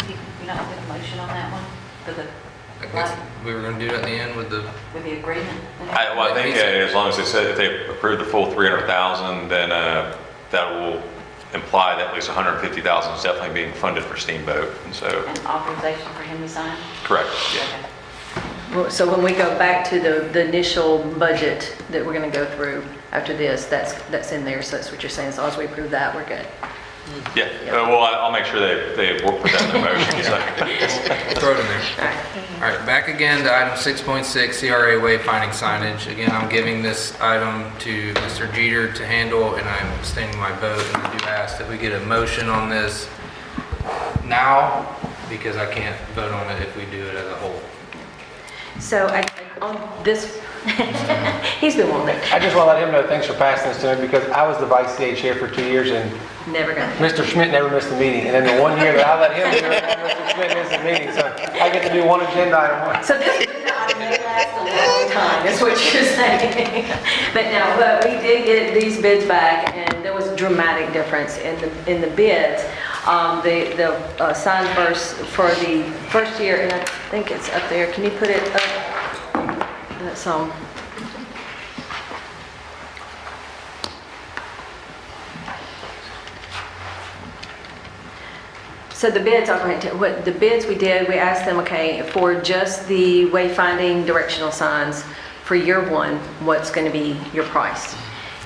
You not get a motion on that one for the, I guess we were going to do it at the end with the. with the agreement? I think as long as they said if they approve the full 300,000, then that will imply that at least 150,000 is definitely being funded for Steamboat, and so. And authorization for him to sign? Correct. Yeah. Okay. So when we go back to the initial budget that we're going to go through after this, that's in there. So that's what you're saying. As long as we approve that, we're good. Yeah. Well, I'll make sure they put that in the motion. So. Throw it in there. All right, back again to item 6.6, CRA wayfinding signage. Again, I'm giving this item to Mr. Jeter to handle, and I'm abstaining my vote. And I do ask that we get a motion on this now, because I can't vote on it if we do it as a whole. So on this, he's been wanting it. I just want to let him know, thanks for passing this to me, because I was the vice CA chair for 2 years, and Never gonna. Mr. Schmidt never missed a meeting. And then the 1 year that I let him do it, Mr. Schmidt missed a meeting. So I get to do one agenda item. So this item may last a long time, is what you're saying. But we did get these bids back, and there was a dramatic difference in the bids. The sign burst for the first year, and I think it's up there. Can you put it up? That's So the bids, what the bids we did, we asked them, okay, for just the wayfinding directional signs for year one, what's going to be your price?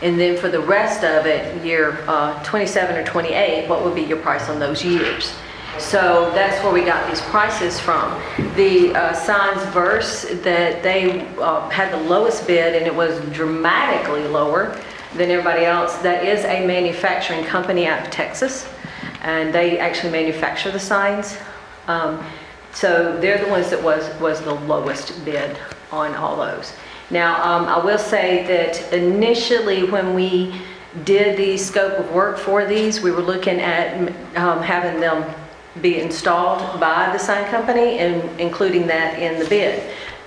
And then for the rest of it, year 27 or 28, what would be your price on those years? So that's where we got these prices from. The signs verse that they had the lowest bid, and it was dramatically lower than everybody else. That is a manufacturing company out of Texas, and they actually manufacture the signs. So they're the ones that was the lowest bid on all those. Now, I will say that initially when we did the scope of work for these, we were looking at having them be installed by the sign company and including that in the bid.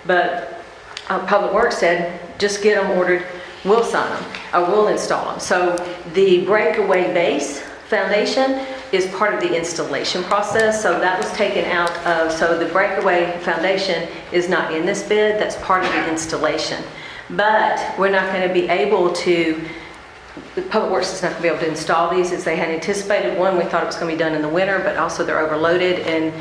But Public Works said, just get them ordered, we'll sign them, or we'll install them. So the breakaway base foundation is part of the installation process, so that was taken out of, so the breakaway foundation is not in this bid, that's part of the installation. But we're not going to be able to, Public Works is not going to be able to install these as they had anticipated. One, we thought it was going to be done in the winter, but also they're overloaded, and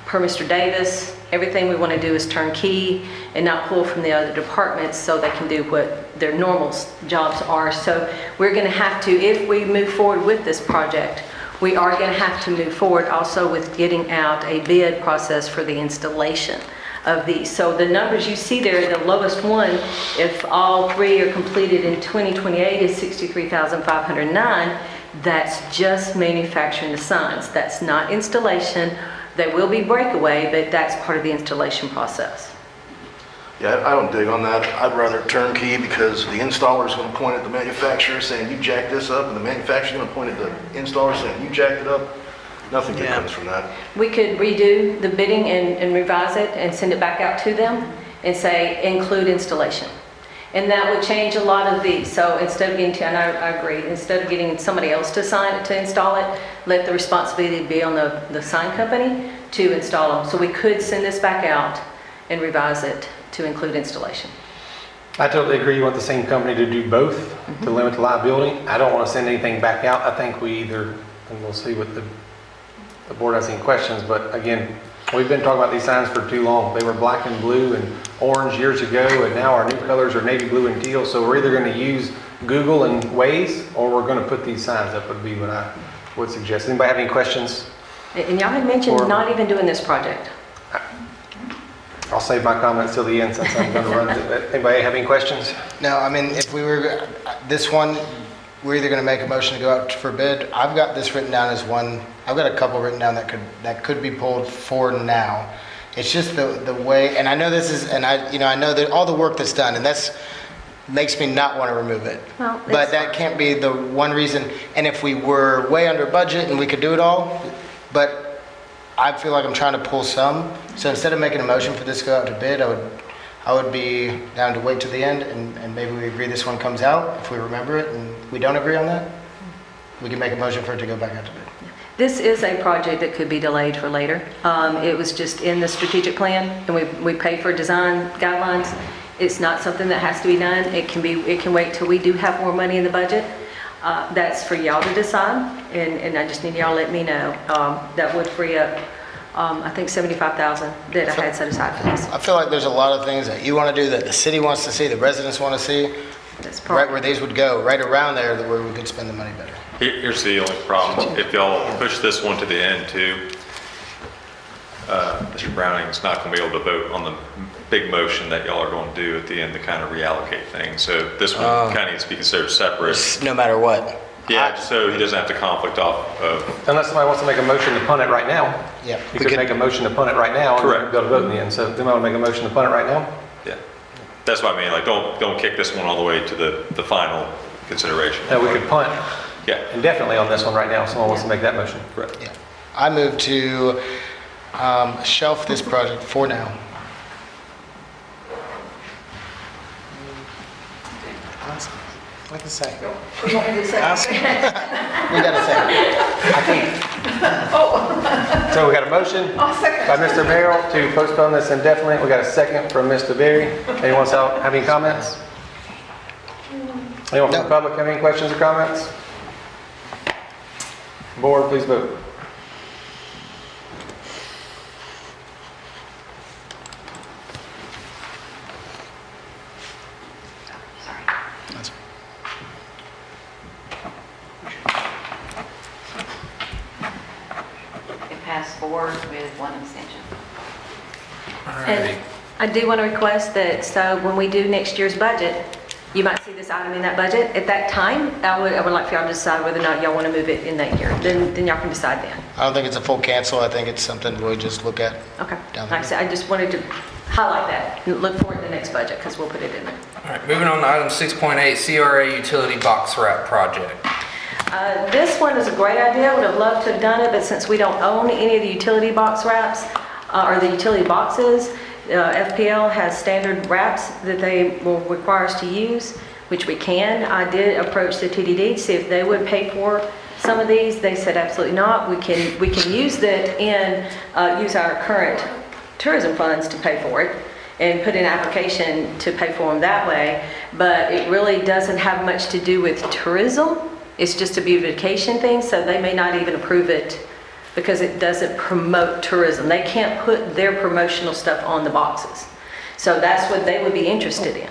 per Mr. Davis, everything we want to do is turnkey and not pull from the other departments so they can do what their normal jobs are. So we're going to have to, if we move forward with this project, we are going to have to move forward also with getting out a bid process for the installation of these. So the numbers you see there, the lowest one, if all three are completed in 2028, is $63,509. That's just manufacturing the signs. That's not installation. They will be breakaway, but that's part of the installation process. Yeah, I don't dig on that. I'd rather turnkey, because the installer's gonna point at the manufacturer saying, you jacked this up, and the manufacturer's gonna point at the installer saying, you jacked it up. Nothing good comes from that. We could redo the bidding and revise it and send it back out to them and say, include installation. And that would change a lot of these. So instead of getting, and I agree, instead of getting somebody else to sign it, to install it, let the responsibility be on the sign company to install them. So we could send this back out and revise it to include installation. I totally agree. You want the same company to do both to limit the liability. I don't want to send anything back out. I think we either, and we'll see what the the board has any questions, but again, we've been talking about these signs for too long. They were black and blue and orange years ago, and now our new colors are navy blue and teal. So we're either going to use Google and Waze, or we're going to put these signs up, would be what I would suggest. Anybody have any questions? And y'all had mentioned Or- not even doing this project. I'll save my comments till the end since I'm going to run it. Anybody have any questions? No, I mean, if we were, this one, we're either gonna make a motion to go out for bid. I've got this written down as one, I've got a couple written down that could be pulled for now. It's just the way, and I know this is, and I know that all the work that's done, and that's, makes me not want to remove it. Well, But it's- that can't be the one reason, and if we were way under budget and we could do it all, but I feel like I'm trying to pull some, so instead of making a motion for this to go out to bid, I would be down to wait till the end, and maybe we agree this one comes out, if we remember it, and we don't agree on that, we can make a motion for it to go back out to bid. This is a project that could be delayed for later. It was just in the strategic plan, and we paid for design guidelines. It's not something that has to be done. It can wait till we do have more money in the budget. That's for y'all to decide, and I just need y'all to let me know. That would free up, I think $75,000 that I had set aside for this. I feel like there's a lot of things that you want to do, that the city wants to see, the residents want to see, That's right part. where these would go, right around there, where we could spend the money better. Here's the only problem. If y'all push this one to the end too, Mr. Browning's not going to be able to vote on the big motion that y'all are going to do at the end to kind of reallocate things. So this one kind of needs to be considered separate. No matter what. Yeah, so he doesn't have to conflict off of, Unless somebody wants to make a motion to punt it right now. Yeah. You could make a motion to punt it right now. Correct. And go to vote in the end. So do you want to make a motion to punt it right now? yeah. That's what I mean, like, don't kick this one all the way to the final consideration. No, we could punt Yeah, indefinitely on this one right now. If someone wants to make that motion. correct. Yeah. I move to shelf this project for now. Like a second. We got a second. I can't. So we got a motion by Mr. Merrill to postpone this indefinitely. We got a second from Mr. Berry. Anyone else have any comments? Anyone from the public have any questions or comments? Board, please vote. It passed 4 with 1 abstention. And I do want to request that, so when we do next year's budget, you might see this item in that budget. At that time, I would like for y'all to decide whether or not y'all want to move it in that year. Then y'all can decide then. I don't think it's a full cancel. I think it's something we'll just look at. Okay. Down Like the I said, I just wanted to highlight that. And look forward to the next budget because we'll put it in there. All right, moving on to item 6.8, CRA utility box wrap project. This one is a great idea. Would have loved to have done it, but since we don't own any of the utility box wraps or the utility boxes, FPL has standard wraps that they will require us to use, which we can. I did approach the TDD to see if they would pay for some of these. They said absolutely not. We can use that and use our current tourism funds to pay for it and put in an application to pay for them that way. But it really doesn't have much to do with tourism. It's just a beautification thing, so they may not even approve it because it doesn't promote tourism. They can't put their promotional stuff on the boxes. So that's what they would be interested in.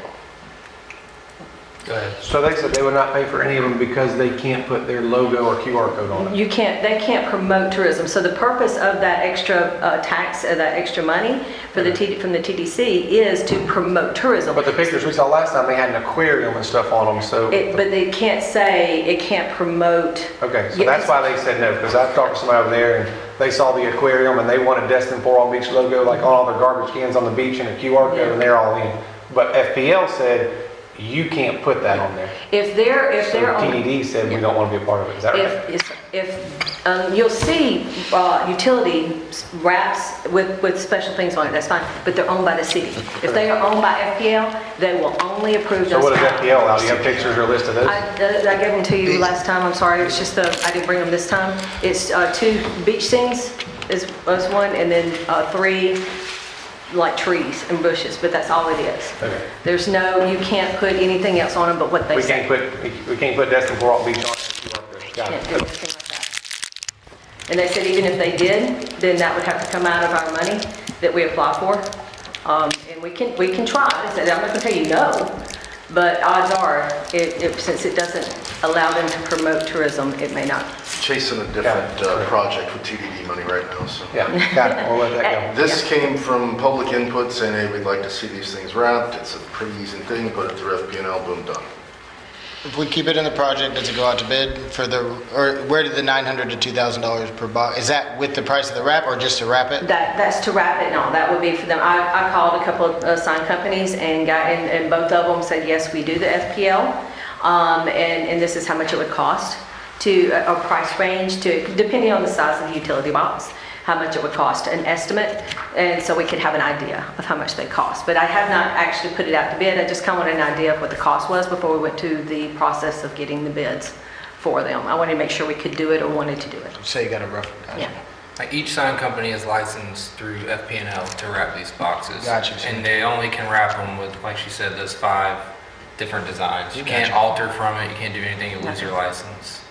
Go ahead. So they said they would not pay for any of them because they can't put their logo or QR code on it. They can't promote tourism. So the purpose of that extra tax, that extra money for from the TDC is to promote tourism. But the pictures we saw last time, they had an aquarium and stuff on them, so. But they can't say, it can't promote. Okay, so that's why they said no, because I talked to somebody over there and they saw the aquarium and they wanted Destin 4 on Beach logo, like on all their garbage cans on the beach and a QR code, and they're all in. But FPL said, you can't put that on there. If they're So on. TDD said we don't want to be a part of it, is that right? If you'll see utility wraps with special things on it, that's fine, but they're owned by the city. If they are owned by FPL, they will only approve those. So what is wraps. FPL now? Do you have pictures or a list of those? I gave them to you last time, I'm sorry, it's just I didn't bring them this time. It's 2 beach scenes is one, and then 3 like trees and bushes, but that's all it is. Okay. There's you can't put anything else on them but what they We say. can't put Destin 4 on Beach on it. Can't do anything like that. And they said even if they did, then that would have to come out of our money that we apply for. And we can try. I said, I'm not gonna tell you no, but odds are, since it doesn't allow them to promote tourism, it may not. Chasing a different project with TDD money right now, so. Yeah, got it, we'll let that go. This came from public input saying, hey, we'd like to see these things wrapped. It's a pretty easy thing, put it through FP&L, boom, done. If we keep it in the project, does it go out to bid for or where did the $900 to $2,000 per box, is that with the price of the wrap or just to wrap it? That's to wrap it, no, that would be for them. I called a couple of sign companies and both of them said, yes, we do the FPL. And this is how much it would cost to, a price range to, depending on the size of the utility box, how much it would cost, an estimate, and so we could have an idea of how much they cost. But I have not actually put it out to bid, I just kind of wanted an idea of what the cost was before we went to the process of getting the bids for them. I wanted to make sure we could do it or wanted to do it. So you got a rough, Yeah. Like each sign company is licensed through FP&L to wrap these boxes. Gotcha. And they only can wrap them with, like she said, those 5 different designs. You can't Gotcha. alter from it, you can't do anything, you lose your license.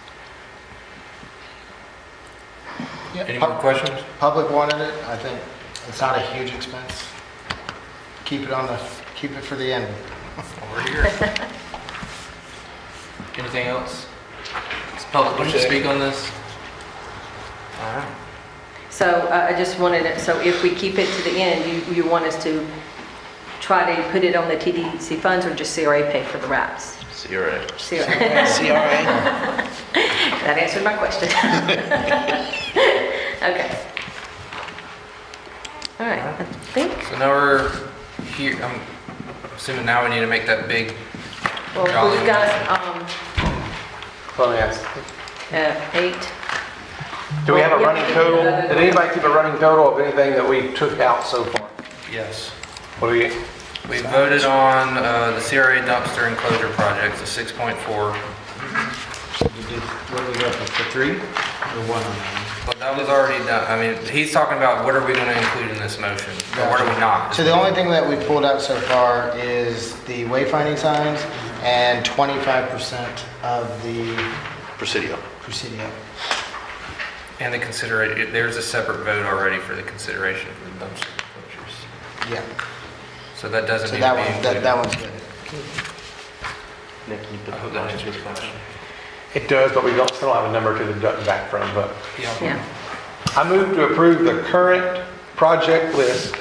Yeah. Any more questions? Public wanted it, I think it's not a huge expense. Keep it for the end. We're here. Anything else? Does public wish to speak on this? All right. So I just wanted it, so if we keep it to the end, you want us to try to put it on the TDC funds or just CRA pay for the wraps? CRA. CRA. CRA. That answered my question. Okay. All right, I think, So now we're here, I'm assuming now we need to make that big, well, we've got, Let me ask, 8. do we have a Well, running yeah, total? yeah. Did anybody keep a running total of anything that we took out so far? yes. What do we, We voted on the CRA dumpster enclosure project, the 6.4. What do we go for 3 or 1 on that? But that was already done. I mean, he's talking about what are we going to include in this motion, or what are we not? So the only thing that we've pulled out so far is the wayfinding signs and 25% of the Presidio. Presidio. And the consideration, there's a separate vote already for the consideration for the dumpster enclosures. Yeah. So that doesn't So need that to be one, included. that one's good. Nick, can you put I hope that answers your question. it does, but we don't, still don't have a number to deduct back from, but. Yeah. I move to approve the current project list,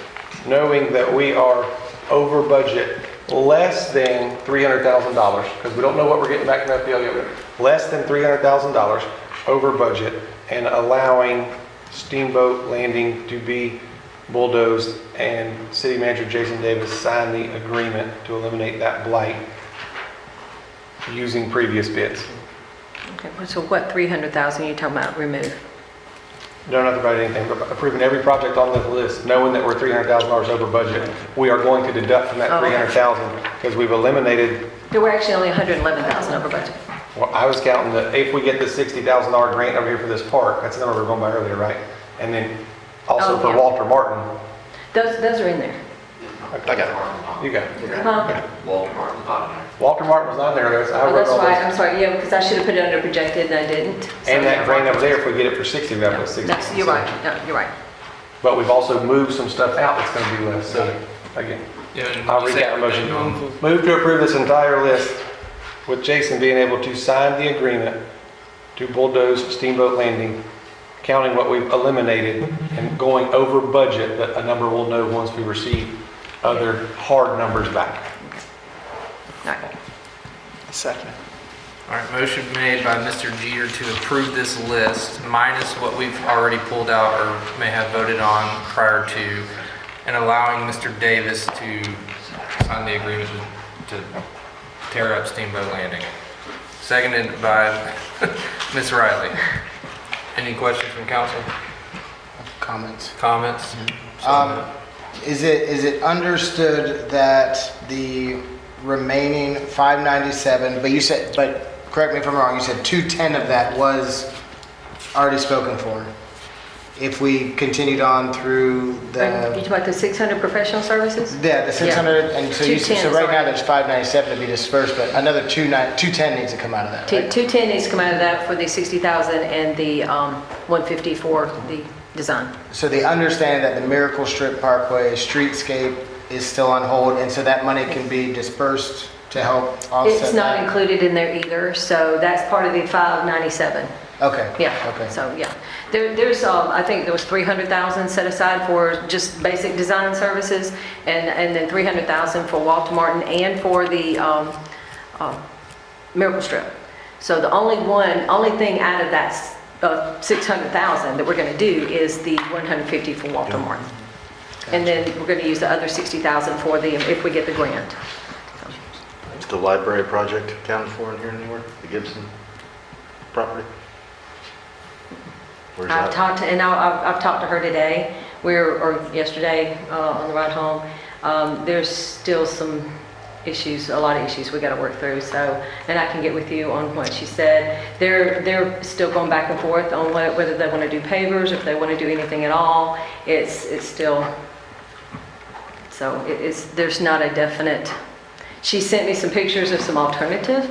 knowing that we are over budget less than $300,000, because we don't know what we're getting back from FPL yet. Less than $300,000 over budget, and allowing Steamboat Landing to be bulldozed, and City Manager Jason Davis signed the agreement to eliminate that blight using previous bids. Okay, so what 300,000 you talking about remove? Don't have to write anything, but approving every project on this list, knowing that we're $300,000 over budget, we are going to deduct from that Oh, okay. 300,000 because we've eliminated. There were actually only 111,000 over budget. Well, I was counting that if we get this $60,000 grant over here for this park, that's the number we were going by earlier, right? And then also Oh, for yeah. Walter Martin. Those are in there. I got it. You got it. Huh? Walter Martin's not in there. Walter Martin was not there. I Oh, wrote that's all right, those. I'm sorry, yeah, because I should have put it under projected and I didn't. So- And that grant over there, if we get it for 60, we got to put 60. That's, you're right, no, you're right. But we've also moved some stuff out that's going to be less. So again, Yeah, and I'll you read said that motion. everything Move to approve this entire list with Jason being able to sign the agreement to bulldoze Steamboat Landing, counting what we've eliminated and going over budget, but a number we'll know once we receive other hard numbers back. All right. Second. All right, motion made by Mr. Jeter to approve this list minus what we've already pulled out or may have voted on prior to, and allowing Mr. Davis to sign the agreement to tear up Steamboat Landing. Seconded by Ms. Riley. Any questions from council? Comments. Comments? Is it understood that the remaining 597, but you said, but correct me if I'm wrong, you said 210 of that was already spoken for? if we continued on through You the, talking about the 600 professional services? yeah, the 600, and so you, 210, so right now sorry. there's 597 to be dispersed, but another 210 needs to come out of that, right? 210 needs to come out of that for the 60,000 and the 150 for the design. So the understanding that the Miracle Strip Parkway streetscape is still on hold, and so that money can be dispersed to help offset It's not that? included in there either, so that's part of the 597. Okay. Yeah, Okay. so, yeah. There's, I think there was 300,000 set aside for just basic design services, and then 300,000 for Walter Martin and for the Miracle Strip. So the only thing out of that 600,000 that we're gonna do is the 150 for Walter Martin. And then we're gonna use the other 60,000 for the, if we get the grant. Is the library project accounted for in here anywhere? The Gibson property? Where's I've that? talked to, and I've talked to her today, or yesterday, on the ride home. There's still some issues, a lot of issues we gotta work through, so, and I can get with you on what she said. They're still going back and forth on whether they wanna do pavers, if they wanna do anything at all. It's still, so there's not a definite. She sent me some pictures of some alternative,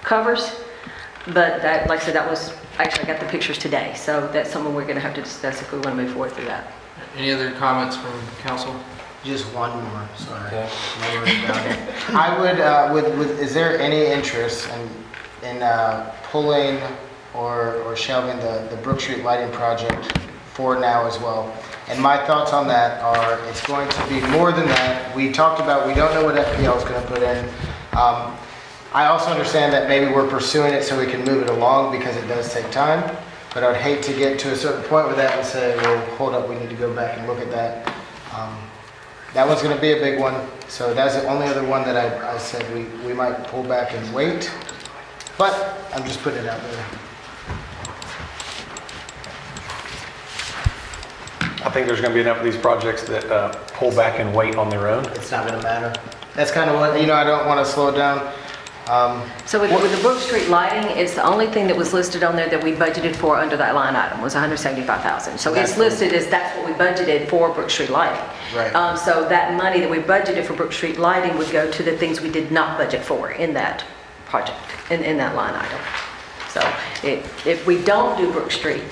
covers, but that, like I said, that was, actually I got the pictures today, so that's something we're gonna have to discuss if we wanna move forward through that. Any other comments from council? Just one more, sorry. Okay. No worries about it. I would, is there any interest in pulling or shelving the Brook Street lighting project for now as well? And my thoughts on that are, it's going to be more than that. We talked about, we don't know what FPL is gonna put in. I also understand that maybe we're pursuing it so we can move it along because it does take time. But I'd hate to get to a certain point with that and say, well, hold up, we need to go back and look at that. That one's gonna be a big one. So that's the only other one that I said we might pull back and wait. But I'm just putting it out there. I think there's gonna be enough of these projects that pull back and wait on their own. It's not gonna matter. That's kind of what, I don't wanna slow it down. So with the Brook Street lighting, it's the only thing that was listed on there that we budgeted for under that line item was 175,000. So it's listed as that's what we budgeted for Brook Street lighting. Right. So that money that we budgeted for Brook Street lighting would go to the things we did not budget for in that project, in that line item. So if we don't do Brook Street,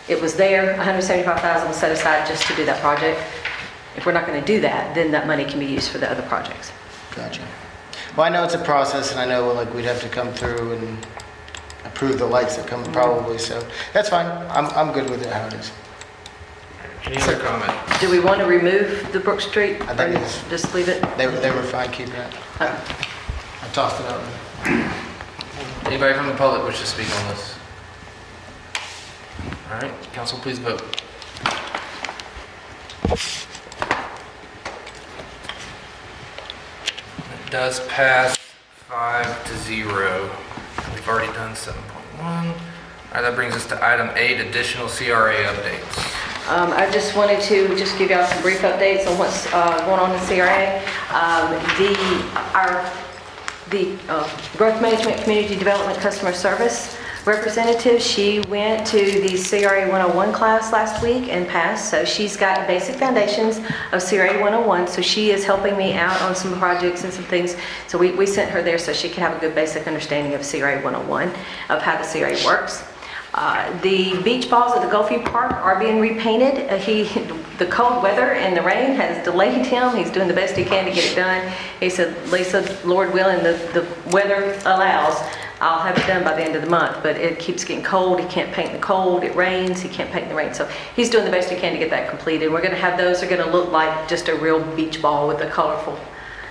it was there, 175,000 was set aside just to do that project. If we're not gonna do that, then that money can be used for the other projects. Gotcha. Well, I know it's a process, and I know like we'd have to come through and approve the lights that come probably, so that's fine. I'm good with it how it is. Any other comment? Do we want to remove the Brook Street? I think or it's- just leave it? They were fine keeping it. Okay. I tossed it out. Anybody from the public wish to speak on this? All right, council, please vote. It does pass 5-0. We've already done 7.1. All right, that brings us to item 8, additional CRA updates. I just wanted to just give y'all some brief updates on what's going on in CRA. The Growth Management Community Development Customer Service representative, she went to the CRA 101 class last week and passed, so she's got basic foundations of CRA 101, so she is helping me out on some projects and some things. So we sent her there so she could have a good basic understanding of CRA 101, of how the CRA works. The beach balls at the Gulfview Park are being repainted. The cold weather and the rain has delayed him. He's doing the best he can to get it done. He said, Lisa, Lord willing, the weather allows, I'll have it done by the end of the month, but it keeps getting cold. He can't paint in the cold. It rains. He can't paint in the rain. So he's doing the best he can to get that completed. We're going to have those. They're going to look like just a real beach ball with the colorful,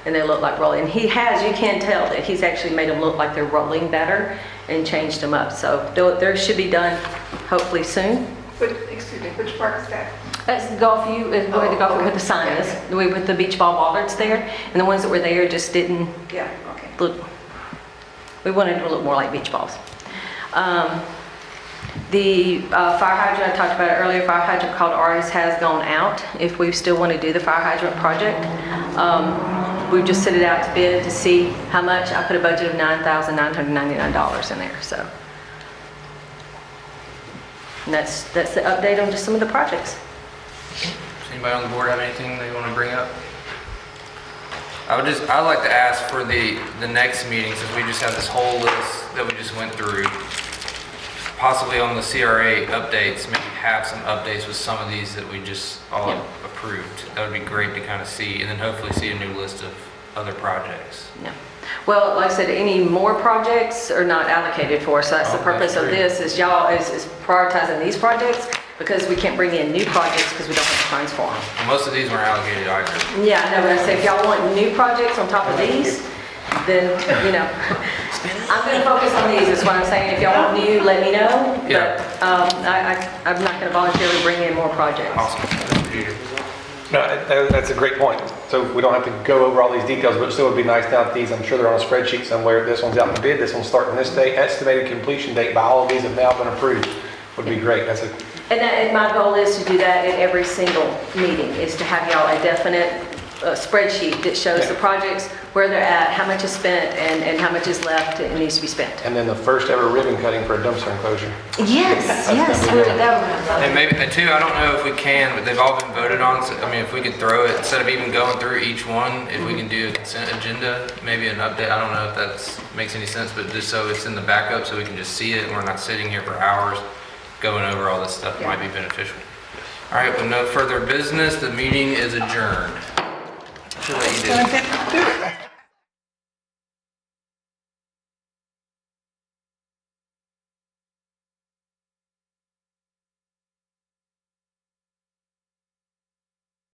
and they look like rolling. And he has, you can tell that he's actually made them look like they're rolling better and changed them up. So they should be done hopefully soon. Excuse me, which park is that? That's the Gulfview, where the Gulfview with the sign is, with the beach ball bollards there. And the ones that were there just didn't look, we wanted it to look more like beach balls. The fire hydrant, I talked about it earlier, fire hydrant called Artis has gone out. If we still want to do the fire hydrant project, we've just set it out to bid to see how much. I put a budget of $9,999 in there, so. And that's the update on just some of the projects. Does anybody on the board have anything they want to bring up? I'd like to ask for the next meeting, since we just have this whole list that we just went through, possibly on the CRA updates, maybe have some updates with some of these that we just all approved. That would be great to kind of see, and then hopefully see a new list of other projects. Yeah. Well, like I said, any more projects are not allocated for, so that's the Oh, purpose that's of great. this, is y'all is prioritizing these projects, because we can't bring in new projects because we don't have funds for them. Most of these weren't allocated either. Yeah, I know, but I say if y'all want new projects on top of these, then, I'm gonna focus on these, is what I'm saying. If y'all want new, let me know. Yeah. But, I'm not gonna voluntarily bring in more projects. Awesome. No, that's a great point. So we don't have to go over all these details, but it still would be nice to have these. I'm sure they're on a spreadsheet somewhere. This one's out to bid, this one's starting this date. Estimated completion date by all of these have now been approved. Would be great. And my goal is to do that at every single meeting, is to have y'all a definite spreadsheet that shows the projects, where they're at, how much is spent, and how much is left and needs to be spent. And then the first ever ribbon cutting for a dumpster enclosure. Yes, yes. And maybe, and two, I don't know if we can, but they've all been voted on, so, I mean, if we could throw it, instead of even going through each one, if we can do a consent agenda, maybe an update, I don't know if that makes any sense, but just so it's in the backup, so we can just see it, and we're not sitting here for hours going over all this stuff, might be beneficial. All right, with no further business, the meeting is adjourned. Should let you do it.